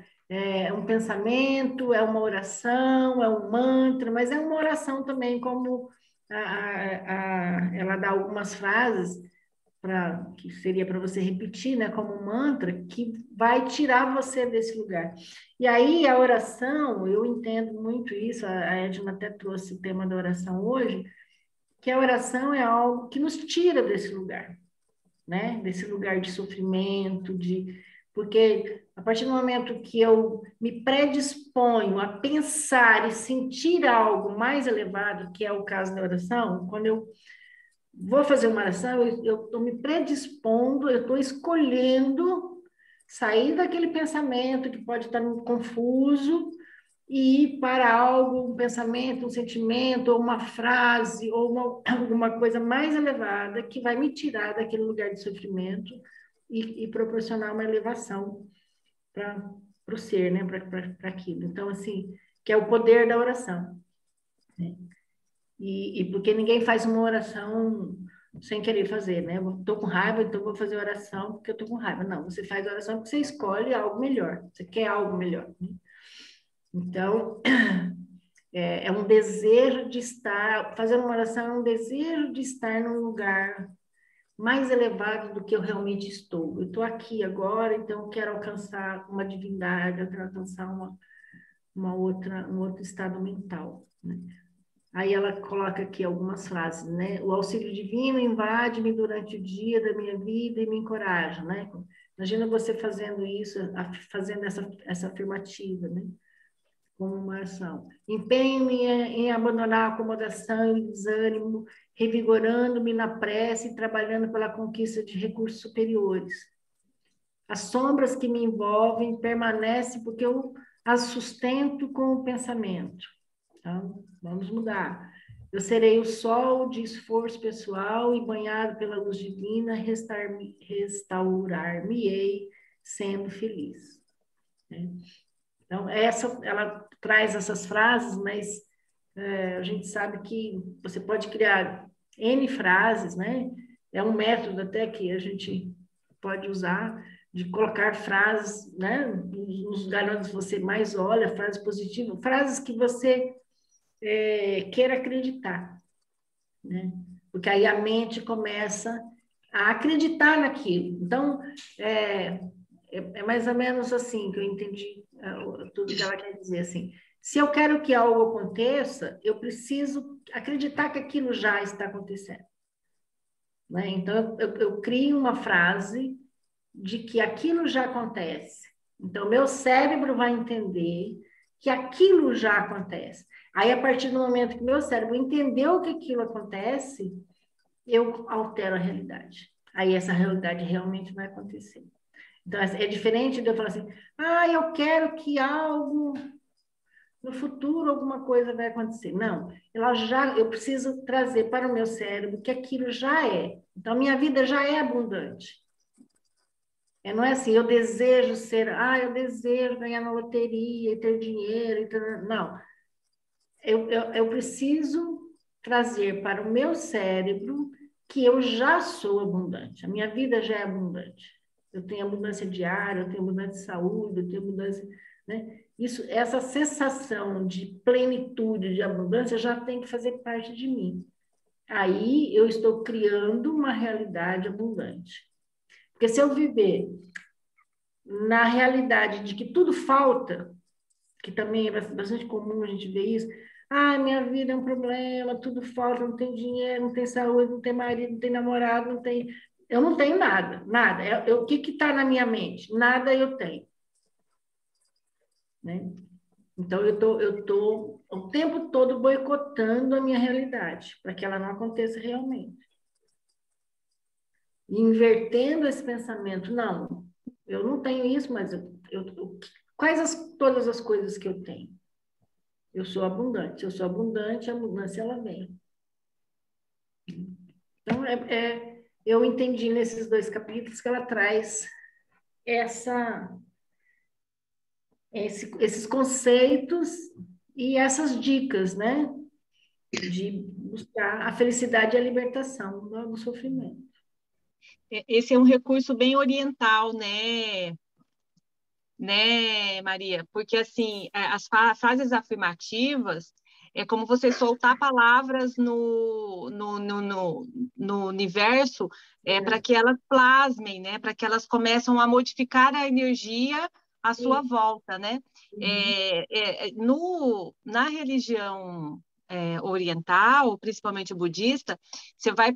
um pensamento, é uma oração, é um mantra, mas é uma oração também, como ela dá algumas frases que seria para você repetir, né, como um mantra, que vai tirar você desse lugar. E aí a oração, eu entendo muito isso, a Edna até trouxe o tema da oração hoje, que a oração é algo que nos tira desse lugar, né? Desse lugar de sofrimento, porque a partir do momento que eu me predisponho a pensar e sentir algo mais elevado, que é o caso da oração, quando eu vou fazer uma oração, eu estou me predispondo, eu estou escolhendo sair daquele pensamento que pode estar confuso e ir para algo, um pensamento, um sentimento, ou uma frase, ou alguma coisa mais elevada que vai me tirar daquele lugar de sofrimento e proporcionar uma elevação para o ser, né? Para aquilo. Então, assim, que é o poder da oração. Né? E porque ninguém faz uma oração sem querer fazer, né? Estou com raiva, então vou fazer oração porque eu estou com raiva. Não, você faz oração porque você escolhe algo melhor, você quer algo melhor. Né? Então, É um desejo de estar, fazer uma oração é um desejo de estar num lugar mais elevado do que eu realmente estou. Eu estou aqui agora, então eu quero alcançar uma divindade, eu quero alcançar um outro estado mental, né? Aí ela coloca aqui algumas frases, né? O auxílio divino invade-me durante o dia da minha vida e me encoraja, né? Imagina você fazendo isso, fazendo essa afirmativa, né? Como uma ação. Empenho-me em abandonar a acomodação e o desânimo, revigorando-me na prece e trabalhando pela conquista de recursos superiores. As sombras que me envolvem permanecem porque eu as sustento com o pensamento. Então, vamos mudar. Eu serei o sol de esforço pessoal e banhado pela luz divina, restaurar-me-ei sendo feliz. Então, ela traz essas frases, mas a gente sabe que você pode criar N frases, né? É um método até que a gente pode usar de colocar frases, né? Nos lugares onde você mais olha, frases positivas, frases que você queira acreditar, né? Porque aí a mente começa a acreditar naquilo. Então, é mais ou menos assim que eu entendi tudo que ela quer dizer, assim. Se eu quero que algo aconteça, eu preciso acreditar que aquilo já está acontecendo, né? Então, eu crio uma frase de que aquilo já acontece. Então, meu cérebro vai entender que aquilo já acontece. Aí, a partir do momento que meu cérebro entendeu que aquilo acontece, eu altero a realidade. Aí, essa realidade realmente vai acontecer. Então, é diferente de eu falar assim, eu quero que algo no futuro, alguma coisa vai acontecer. Não, eu preciso trazer para o meu cérebro que aquilo já é. Então, minha vida já é abundante. Não é assim, eu desejo eu desejo ganhar na loteria e ter dinheiro. Não, eu preciso trazer para o meu cérebro que eu já sou abundante. A minha vida já é abundante. Eu tenho abundância diária, eu tenho abundância de saúde, eu tenho abundância, né? Essa sensação de plenitude, de abundância, já tem que fazer parte de mim. Aí eu estou criando uma realidade abundante. Porque se eu viver na realidade de que tudo falta, que também é bastante comum a gente ver isso, minha vida é um problema, tudo falta, não tem dinheiro, não tem saúde, não tem marido, não tem namorado, eu não tenho nada, nada. O que está na minha mente? Nada eu tenho. Né? Então, eu estou o tempo todo boicotando a minha realidade, para que ela não aconteça realmente. E invertendo esse pensamento, não, eu não tenho isso, mas quais todas as coisas que eu tenho? Eu sou abundante. Se eu sou abundante, a abundância ela vem. Então, eu entendi nesses 2 capítulos que ela traz esses conceitos e essas dicas, né? De buscar a felicidade e a libertação do sofrimento. Esse é um recurso bem oriental, Maria? Porque, assim, as frases afirmativas é como você soltar palavras no universo para que elas plasmem, né? Para que elas começam a modificar a energia à sua volta, né? Na religião oriental, principalmente budista, você vai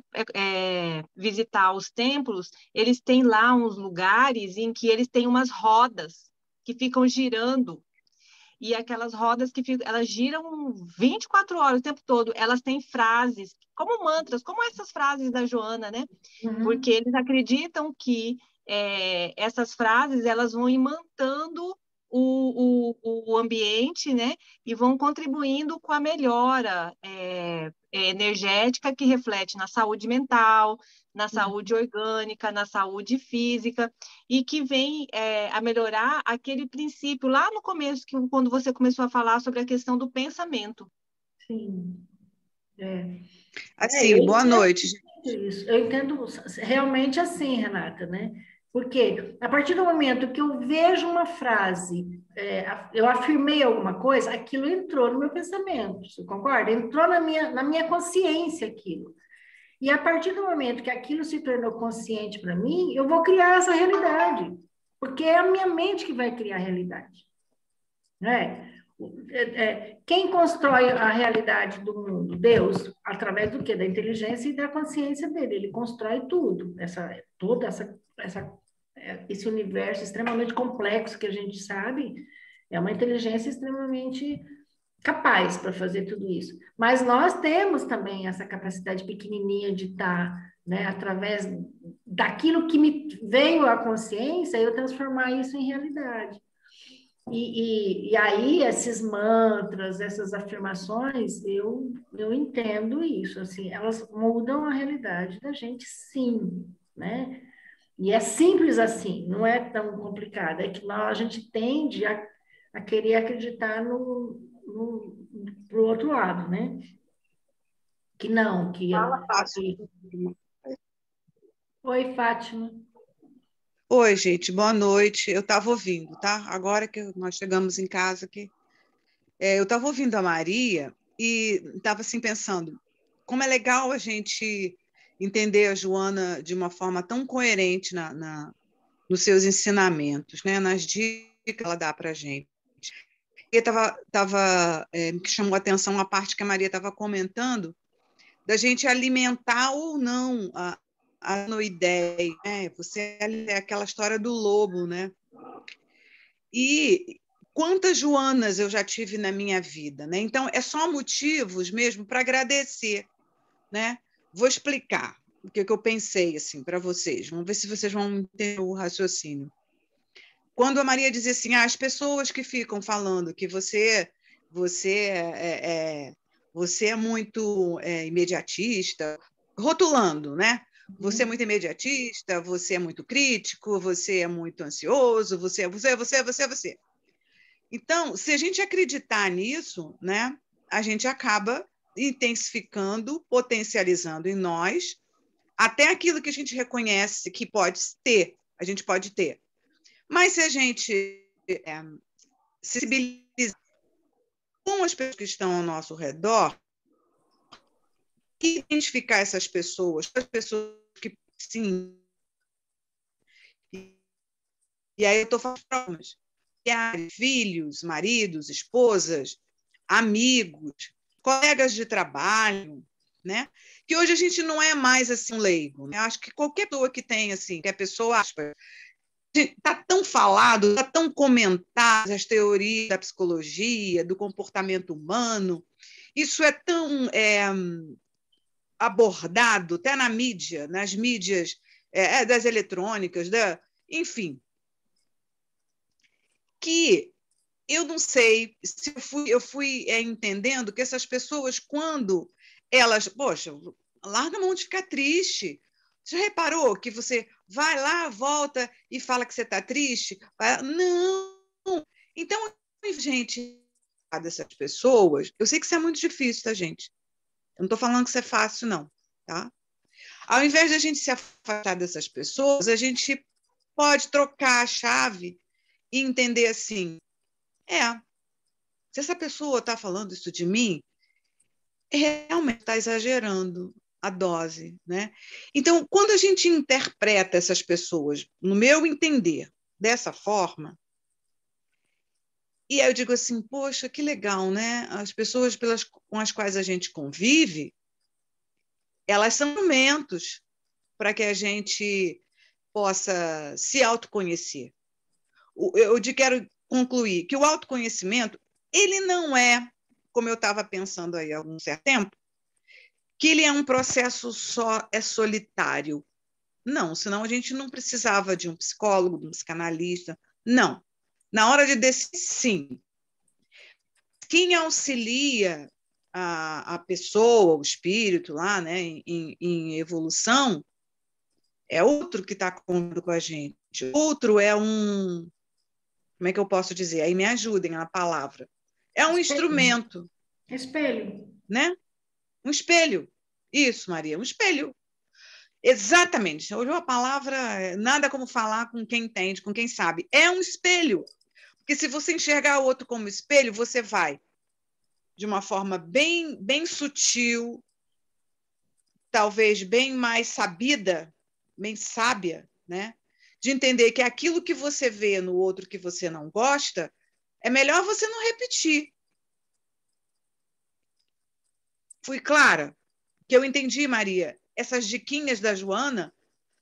visitar os templos, eles têm lá uns lugares em que eles têm umas rodas que ficam girando, e aquelas rodas elas giram 24 horas o tempo todo, elas têm frases, como mantras, como essas frases da Joana, né? Porque eles acreditam que essas frases, elas vão imantando o ambiente, né? E vão contribuindo com a melhora energética que reflete na saúde mental, na saúde orgânica, na saúde física, e que vem a melhorar aquele princípio lá no começo, quando você começou a falar sobre a questão do pensamento. Sim. Assim, boa noite. Isso. Eu entendo realmente assim, Renata, né? Porque a partir do momento que eu vejo uma frase, eu afirmei alguma coisa, aquilo entrou no meu pensamento, você concorda? Entrou na minha consciência aquilo. E a partir do momento que aquilo se tornou consciente para mim, eu vou criar essa realidade. Porque é a minha mente que vai criar a realidade. Né? Quem constrói a realidade do mundo? Deus, através do quê? Da inteligência e da consciência dele. Ele constrói tudo, esse universo extremamente complexo que a gente sabe, é uma inteligência extremamente capaz para fazer tudo isso. Mas nós temos também essa capacidade pequenininha de estar, né, através daquilo que me veio à consciência, eu transformar isso em realidade. E aí, esses mantras, essas afirmações, eu entendo isso, assim, elas mudam a realidade da gente, sim, né? E é simples assim, não é tão complicado, é que a gente tende a querer acreditar pro outro lado, né? Que não, que... Fala, Fátima. Oi, Fátima. Oi, gente, boa noite. Eu estava ouvindo, tá? Agora que nós chegamos em casa aqui, eu estava ouvindo a Maria e estava assim pensando como é legal a gente entender a Joana de uma forma tão coerente nos seus ensinamentos, né? Nas dicas que ela dá para a gente. E me chamou a atenção a parte que a Maria estava comentando da gente alimentar ou não a ideia, né? Você é aquela história do lobo, né? E quantas Joanas eu já tive na minha vida, né? Então é só motivos mesmo para agradecer, né? Vou explicar o que eu pensei assim para vocês. Vamos ver se vocês vão entender o raciocínio. Quando a Maria dizia assim, as pessoas que ficam falando que você é muito imediatista, rotulando, né? Você é muito imediatista, você é muito crítico, você é muito ansioso, você. Então, se a gente acreditar nisso, né, a gente acaba intensificando, potencializando em nós até aquilo que a gente reconhece que pode ter, a gente pode ter. Mas se a gente sensibilizar com as pessoas que estão ao nosso redor, identificar essas pessoas, as pessoas que sim. E aí eu estou falando de filhos, maridos, esposas, amigos, colegas de trabalho, né? Que hoje a gente não é mais assim um leigo. Né? Acho que qualquer pessoa que tem assim, que a pessoa está tão falado, está tão comentado as teorias da psicologia, do comportamento humano, isso é tão abordado até na mídia, nas mídias das eletrônicas, enfim, que eu não sei se eu fui entendendo que essas pessoas, quando elas, poxa, larga a mão de ficar triste. Você já reparou que você vai lá, volta e fala que você está triste? Não. Então, gente, dessas pessoas, eu sei que isso é muito difícil, tá, gente? Eu não estou falando que isso é fácil, não. Tá? Ao invés de a gente se afastar dessas pessoas, a gente pode trocar a chave e entender assim, se essa pessoa está falando isso de mim, realmente está exagerando a dose, né? Então, quando a gente interpreta essas pessoas, no meu entender, dessa forma, e aí eu digo assim, poxa, que legal, né? As pessoas com as quais a gente convive, elas são instrumentos para que a gente possa se autoconhecer. Eu quero concluir que o autoconhecimento, ele não é, como eu estava pensando aí há algum certo tempo, que ele é um processo solitário. Não, senão a gente não precisava de um psicólogo, de um psicanalista. Não. Na hora de decidir, sim. Quem auxilia a pessoa, o espírito lá, né, em evolução, é outro que está com a gente. Outro é um... Como é que eu posso dizer? Aí me ajudem na palavra. É um instrumento. Espelho. Né? Um espelho. Isso, Maria, um espelho. Exatamente. Olhou a palavra, nada como falar com quem entende, com quem sabe. É um espelho. Porque se você enxergar o outro como espelho, você vai, de uma forma bem, bem sutil, talvez bem mais sabida, bem sábia, né? De entender que aquilo que você vê no outro que você não gosta, é melhor você não repetir. Fui clara? Que eu entendi, Maria, essas diquinhas da Joana,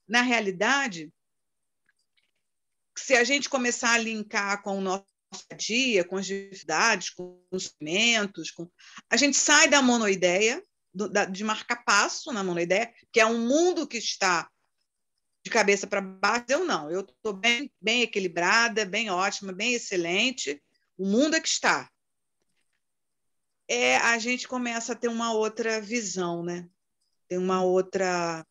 na realidade, se a gente começar a linkar com o nosso dia, com as dificuldades, com os sentimentos, a gente sai da monoideia, de marcar passo na monoideia, que é um mundo que está de cabeça para baixo. Eu não, eu estou bem, bem equilibrada, bem ótima, bem excelente. O mundo é que está. A gente começa a ter uma outra visão, né? Tem uma outra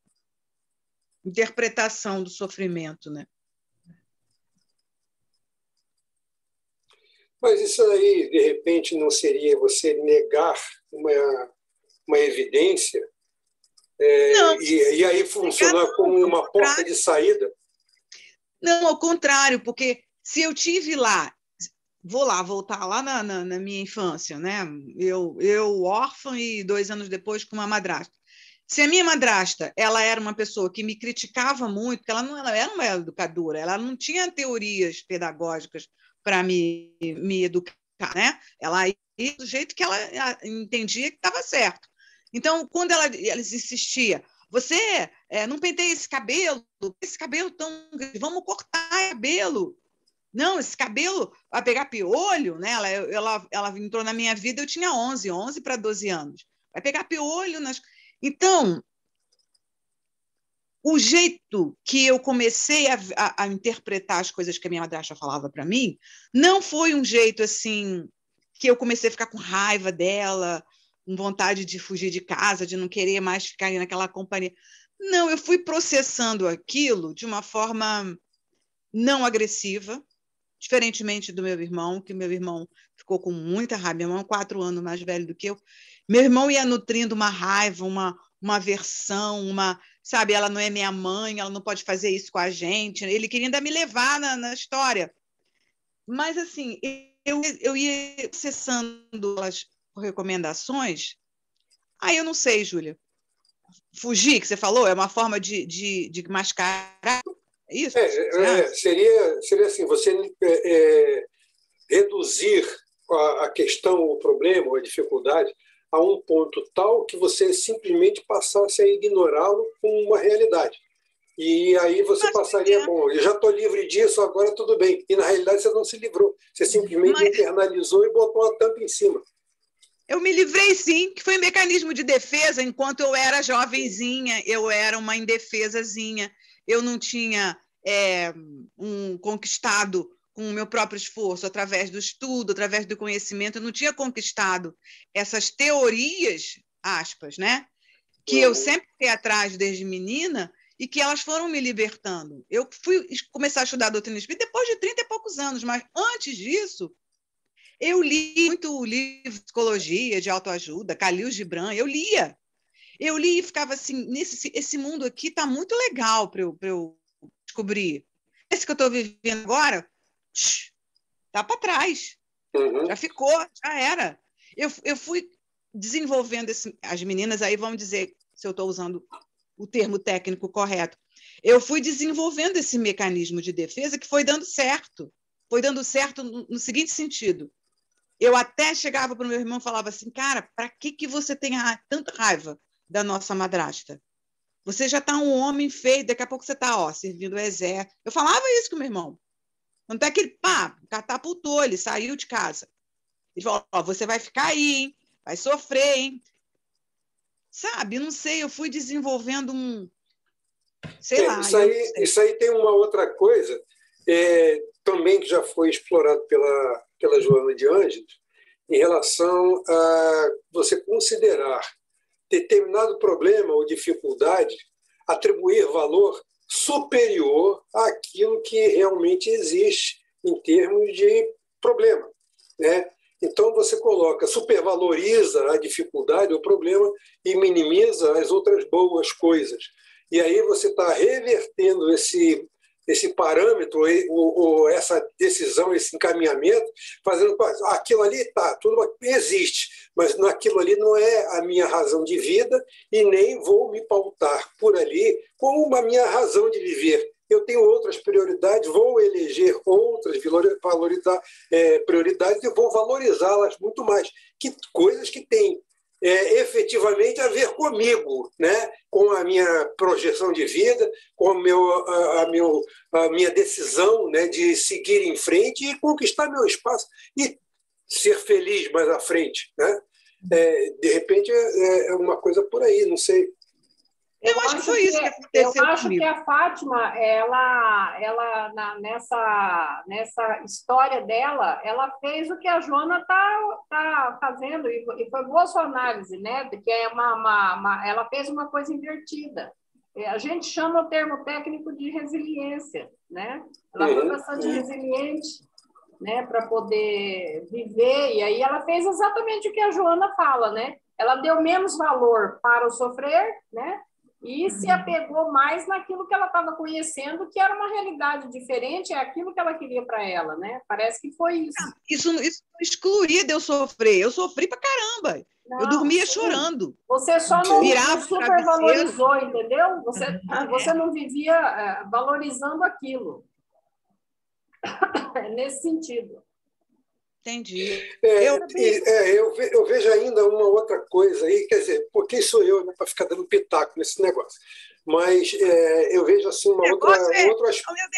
interpretação do sofrimento, né? Mas isso aí, de repente, não seria você negar uma evidência Não, e aí funcionar como uma porta de saída? Não, ao contrário, porque se eu tive lá, voltar lá na minha infância, né? Eu órfã e 2 anos depois com uma madrasta. Se a minha madrasta ela era uma pessoa que me criticava muito, porque ela era uma educadora, ela não tinha teorias pedagógicas para me educar, né? Ela ia do jeito que ela entendia que estava certo. Então, quando ela insistia, você não penteia esse cabelo tão grande, vamos cortar o cabelo. Não, esse cabelo vai pegar piolho, né? Ela entrou na minha vida, eu tinha 11 para 12 anos. Vai pegar piolho nas... Então, o jeito que eu comecei a interpretar as coisas que a minha madrasta falava para mim não foi um jeito assim que eu comecei a ficar com raiva dela, com vontade de fugir de casa, de não querer mais ficar naquela companhia. Não, eu fui processando aquilo de uma forma não agressiva, diferentemente do meu irmão, que meu irmão ficou com muita raiva. Meu irmão é 4 anos mais velho do que eu. Meu irmão ia nutrindo uma raiva, uma aversão, sabe, ela não é minha mãe, ela não pode fazer isso com a gente. Ele queria ainda me levar na história. Mas, assim, eu ia acessando as recomendações. Aí eu não sei, Júlia. Fugir, que você falou, é uma forma de mascarar isso? Seria assim, você reduzir a questão, o problema, a dificuldade a um ponto tal que você simplesmente passasse a ignorá-lo como uma realidade. E aí você passaria, bom, eu já estou livre disso, agora tudo bem. E na realidade você não se livrou, você simplesmente internalizou e botou a tampa em cima. Eu me livrei, sim, que foi um mecanismo de defesa. Enquanto eu era jovenzinha, eu era uma indefesazinha. Eu não tinha conquistado com o meu próprio esforço, através do estudo, através do conhecimento, eu não tinha conquistado essas teorias, aspas, né? Que eu sempre fui atrás desde menina e que elas foram me libertando. Eu fui começar a estudar a doutrina espírita depois de 30 e poucos anos, mas antes disso, eu li muito livro de psicologia, de autoajuda, Khalil Gibran, eu lia e ficava assim, esse mundo aqui está muito legal para eu descobrir. Esse que eu estou vivendo agora, está para trás, já ficou, já era. Eu fui desenvolvendo as meninas aí vão dizer se eu estou usando o termo técnico correto. Eu fui desenvolvendo esse mecanismo de defesa que foi dando certo. Foi dando certo no seguinte sentido. Eu até chegava para o meu irmão e falava assim, cara, para que você tem tanta raiva da nossa madrasta? Você já está um homem feio, daqui a pouco você está servindo o exército. Eu falava isso com o meu irmão. Tanto é que ele, catapultou, ele saiu de casa. Ele falou, você vai ficar aí, hein? Vai sofrer, hein? Sabe, não sei, eu fui desenvolvendo sei lá. Isso aí tem uma outra coisa, também que já foi explorado pela Joana de Ângeles, em relação a você considerar determinado problema ou dificuldade, atribuir valor superior àquilo que realmente existe em termos de problema, né? Então você supervaloriza a dificuldade, o problema, e minimiza as outras boas coisas. E aí você está revertendo esse parâmetro, ou essa decisão, esse encaminhamento, fazendo aquilo ali tudo existe, mas naquilo ali não é a minha razão de vida e nem vou me pautar por ali como a minha razão de viver. Eu tenho outras prioridades, vou eleger outras prioridades e vou valorizá-las muito mais, que coisas que têm efetivamente a ver comigo, né? Com a minha projeção de vida, com a minha decisão, né, de seguir em frente e conquistar meu espaço e ser feliz mais à frente, né? De repente é uma coisa por aí, não sei. Eu acho que foi isso que aconteceu Eu acho comigo. que a Fátima, nessa história dela, ela fez o que a Joana está fazendo, e foi boa sua análise, né? Porque ela fez uma coisa invertida. A gente chama o termo técnico de resiliência, né? Ela foi bastante resiliente, né, para poder viver, e aí ela fez exatamente o que a Joana fala, né? Ela deu menos valor para o sofrer, né? E se apegou mais naquilo que ela estava conhecendo, que era uma realidade diferente, é aquilo que ela queria para ela, né? Parece que foi isso. Isso excluía de eu sofrer. Eu sofri pra caramba. Eu dormia chorando. Você só não virava supervalorizou, entendeu? Você não vivia valorizando aquilo. Nesse sentido. Entendi. Eu vejo ainda uma outra coisa aí, quer dizer, porque sou eu, né, para ficar dando pitaco nesse negócio, mas eu vejo assim um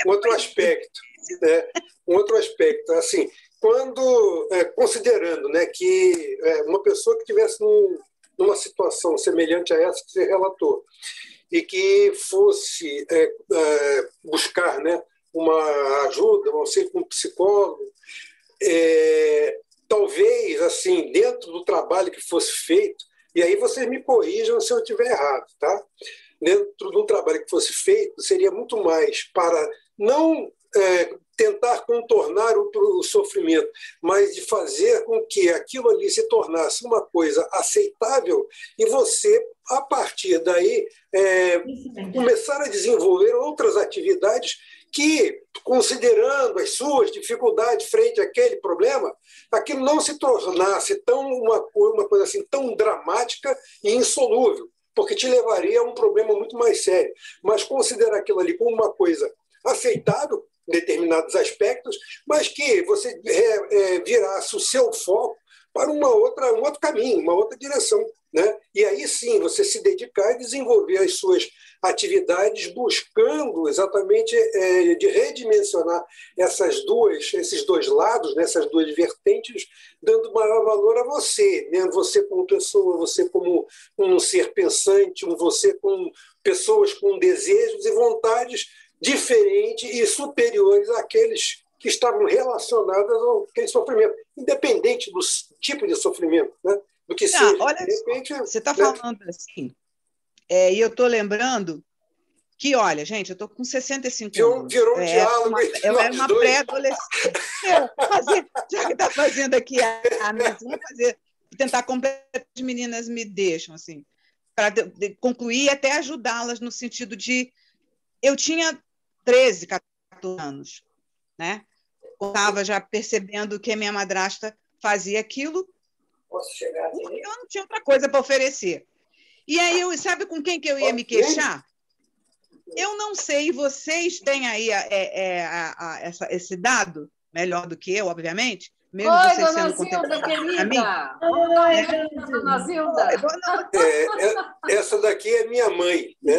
outro aspecto, né? Um outro aspecto, assim, quando considerando, né, que uma pessoa que estivesse numa situação semelhante a essa que você relatou e que fosse buscar, né, uma ajuda, um auxílio com um psicólogo, talvez, assim, dentro do trabalho que fosse feito, e aí vocês me corrijam se eu estiver errado, tá? Dentro do trabalho que fosse feito, seria muito mais para não tentar contornar o sofrimento, mas de fazer com que aquilo ali se tornasse uma coisa aceitável e você, a partir daí, começar a desenvolver outras atividades que, considerando as suas dificuldades frente àquele problema, aquilo não se tornasse uma coisa assim tão dramática e insolúvel, porque te levaria a um problema muito mais sério. Mas considerar aquilo ali como uma coisa aceitável em determinados aspectos, mas que você virasse o seu foco para um outro caminho, uma outra direção, né? E aí sim você se dedicar e desenvolver as suas atividades buscando exatamente de redimensionar esses dois lados, né, essas duas vertentes, dando maior valor a você, né? Você como pessoa, você como um ser pensante, você com pessoas com desejos e vontades diferentes e superiores àqueles que estavam relacionadas àquele sofrimento, independente do tipo de sofrimento, né? Do que seja. Olha, de repente, você está falando assim, e eu estou lembrando que, olha, gente, eu estou com 65 anos. Virou um diálogo. Eu era uma pré-adolescente. Já que está fazendo aqui a mesinha, tentar completar, as meninas me deixam, assim, para concluir e até ajudá-las no sentido de... Eu tinha 13, 14 anos, né? Estava já percebendo que a minha madrasta fazia aquilo. Posso chegar aqui? Eu não tinha outra coisa para oferecer. E aí, sabe com quem que eu ia me queixar? Eu não sei, vocês têm aí esse dado, melhor do que eu, obviamente, mesmo Oi, vocês dona sendo Zilda, querida. Oi, dona Zilda. Essa daqui é minha mãe, né?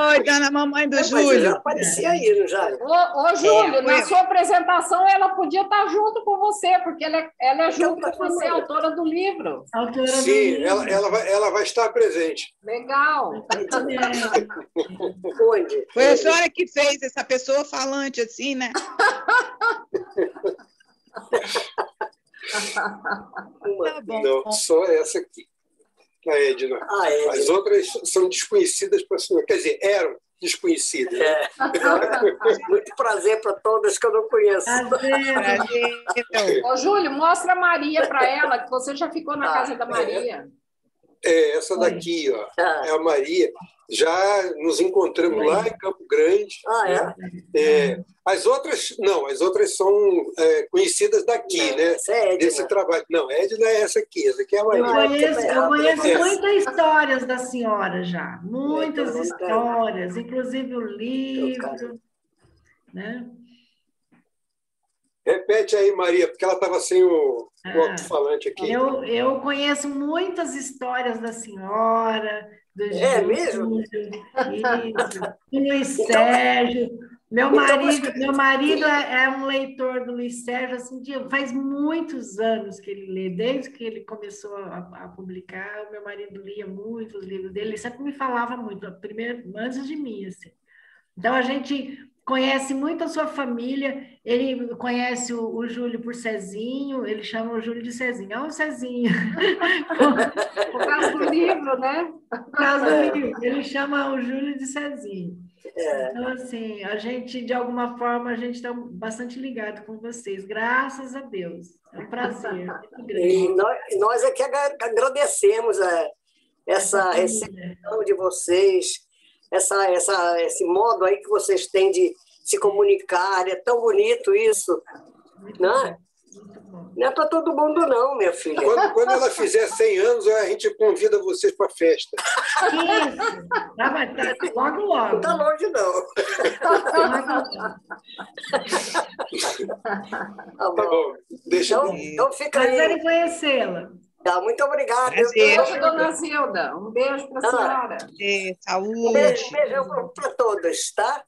Oi, dona mamãe do Júlio. Mas eu já apareci aí, não já? Ô, Júlio, na sua apresentação ela podia estar junto com você, porque ela é junto com você, autora do livro. Sim, ela vai estar presente. Legal. Onde? Foi a senhora que fez essa pessoa falante assim, né? Tá bom. Não, só essa aqui, a Edna. As outras são desconhecidas para a senhora. Quer dizer, eram desconhecidas. Muito prazer para todas que eu não conheço. Prazer. Ô, Júlio, mostra a Maria para ela, que você já ficou na casa da Maria. Essa daqui, ó, é a Maria. Já nos encontramos lá em Campo Grande. Ah, é? As outras, não, as outras são conhecidas daqui, não, né? essa é Edna. Desse trabalho. Não, Edna é essa aqui é a Maria. Eu conheço muitas histórias da senhora já, muitas Muito histórias, inclusive o livro, né? Repete aí, Maria, porque ela estava sem o alto-falante aqui. Eu conheço muitas histórias da senhora, do É mesmo? Isso, do Luiz Sérgio. Meu marido é um leitor do Luiz Sérgio, assim, faz muitos anos que ele lê, desde que ele começou a publicar, o meu marido lia muito os livros dele, ele sempre me falava muito, primeiro, antes de mim, assim. Então, a gente conhece muito a sua família, ele conhece o Júlio por Cezinho, ele chama o Júlio de Cezinho. Olha o Cezinho. Por causa do livro, né? Por causa do livro, ele chama o Júlio de Cezinho. Então, assim, a gente, de alguma forma, a gente está bastante ligado com vocês, graças a Deus. É um prazer. E nós é que agradecemos essa recepção de vocês, esse modo aí que vocês têm de se comunicar, é tão bonito isso, né? Não é para todo mundo não, minha filha. Quando ela fizer 100 anos, a gente convida vocês para a festa. Isso, tá logo, logo. Não está longe, não. Tá bom. Deixa então fica aí. Prazer em conhecê-la. Tá, muito obrigada. Beijo, dona Zilda. Um beijo para a senhora. Saúde. Um beijão para todas, tá?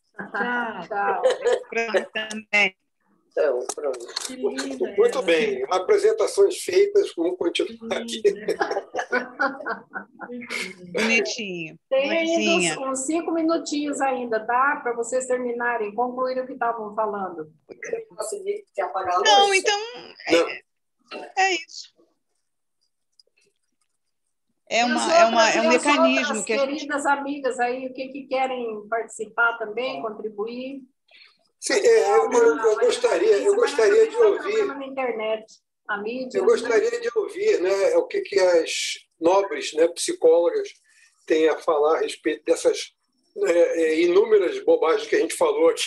Tchau. Também. Então, pronto. Muito bem. Apresentações feitas, vamos continuar aqui. Bonitinho. Tem ainda uns 5 minutinhos ainda, tá? Para vocês terminarem, concluírem o que estavam falando. Consegui te apagar a luz? Não, então é isso. É um mecanismo que a gente... queridas amigas aí, o que querem participar também, contribuir? Sim, eu gostaria de ouvir. Na internet, a mídia, eu gostaria de ouvir, né, o que as nobres, né, psicólogas têm a falar a respeito dessas inúmeras bobagens que a gente falou aqui.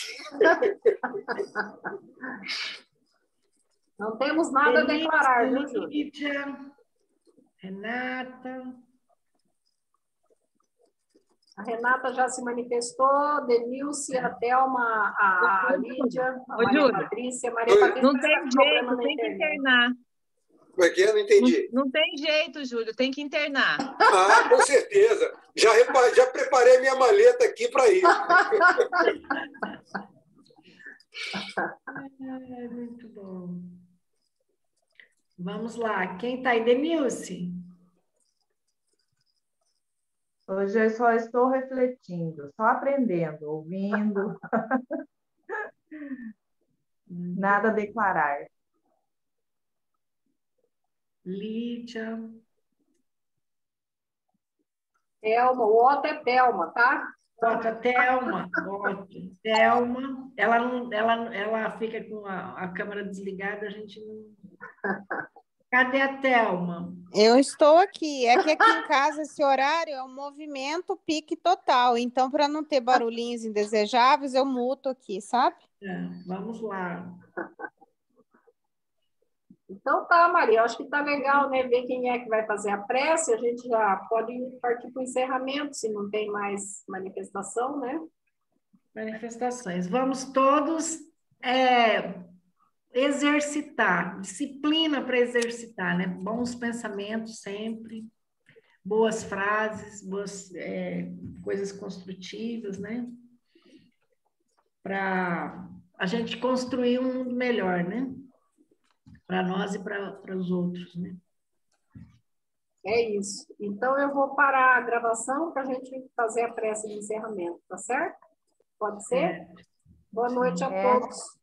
Não temos nada a declarar, viu, Júlia? Renata. A Renata já se manifestou, Denilce, a Thelma, a Lídia, a Maria Patrícia. Maria Patrícia não tem jeito, tem que internar. Como é que é? Não entendi. Não tem jeito, Júlio, tem que internar. Ah, com certeza. Já preparei minha maleta aqui para ir. Muito bom. Vamos lá. Quem está aí? Denilce? Hoje eu só estou refletindo, só aprendendo, ouvindo. Nada a declarar. Lídia. Thelma, o Otto é Thelma, tá? Thelma. Thelma. Ela fica com a câmera desligada, a gente não... Cadê a Thelma? Eu estou aqui. É que aqui em casa esse horário é um movimento pique total. Então, para não ter barulhinhos indesejáveis, eu muto aqui, sabe? Vamos lá. Então tá, Maria, acho que tá legal, né? Ver quem é que vai fazer a prece, a gente já pode partir para o encerramento, se não tem mais manifestação, né? Manifestações. Vamos todos exercitar, disciplina para exercitar, né? Bons pensamentos sempre, boas frases, boas coisas construtivas, né? Para a gente construir um mundo melhor, né? Para nós e para os outros, né? É isso. Então, eu vou parar a gravação para a gente fazer a prece de encerramento, tá certo? Pode ser? Boa noite a todos.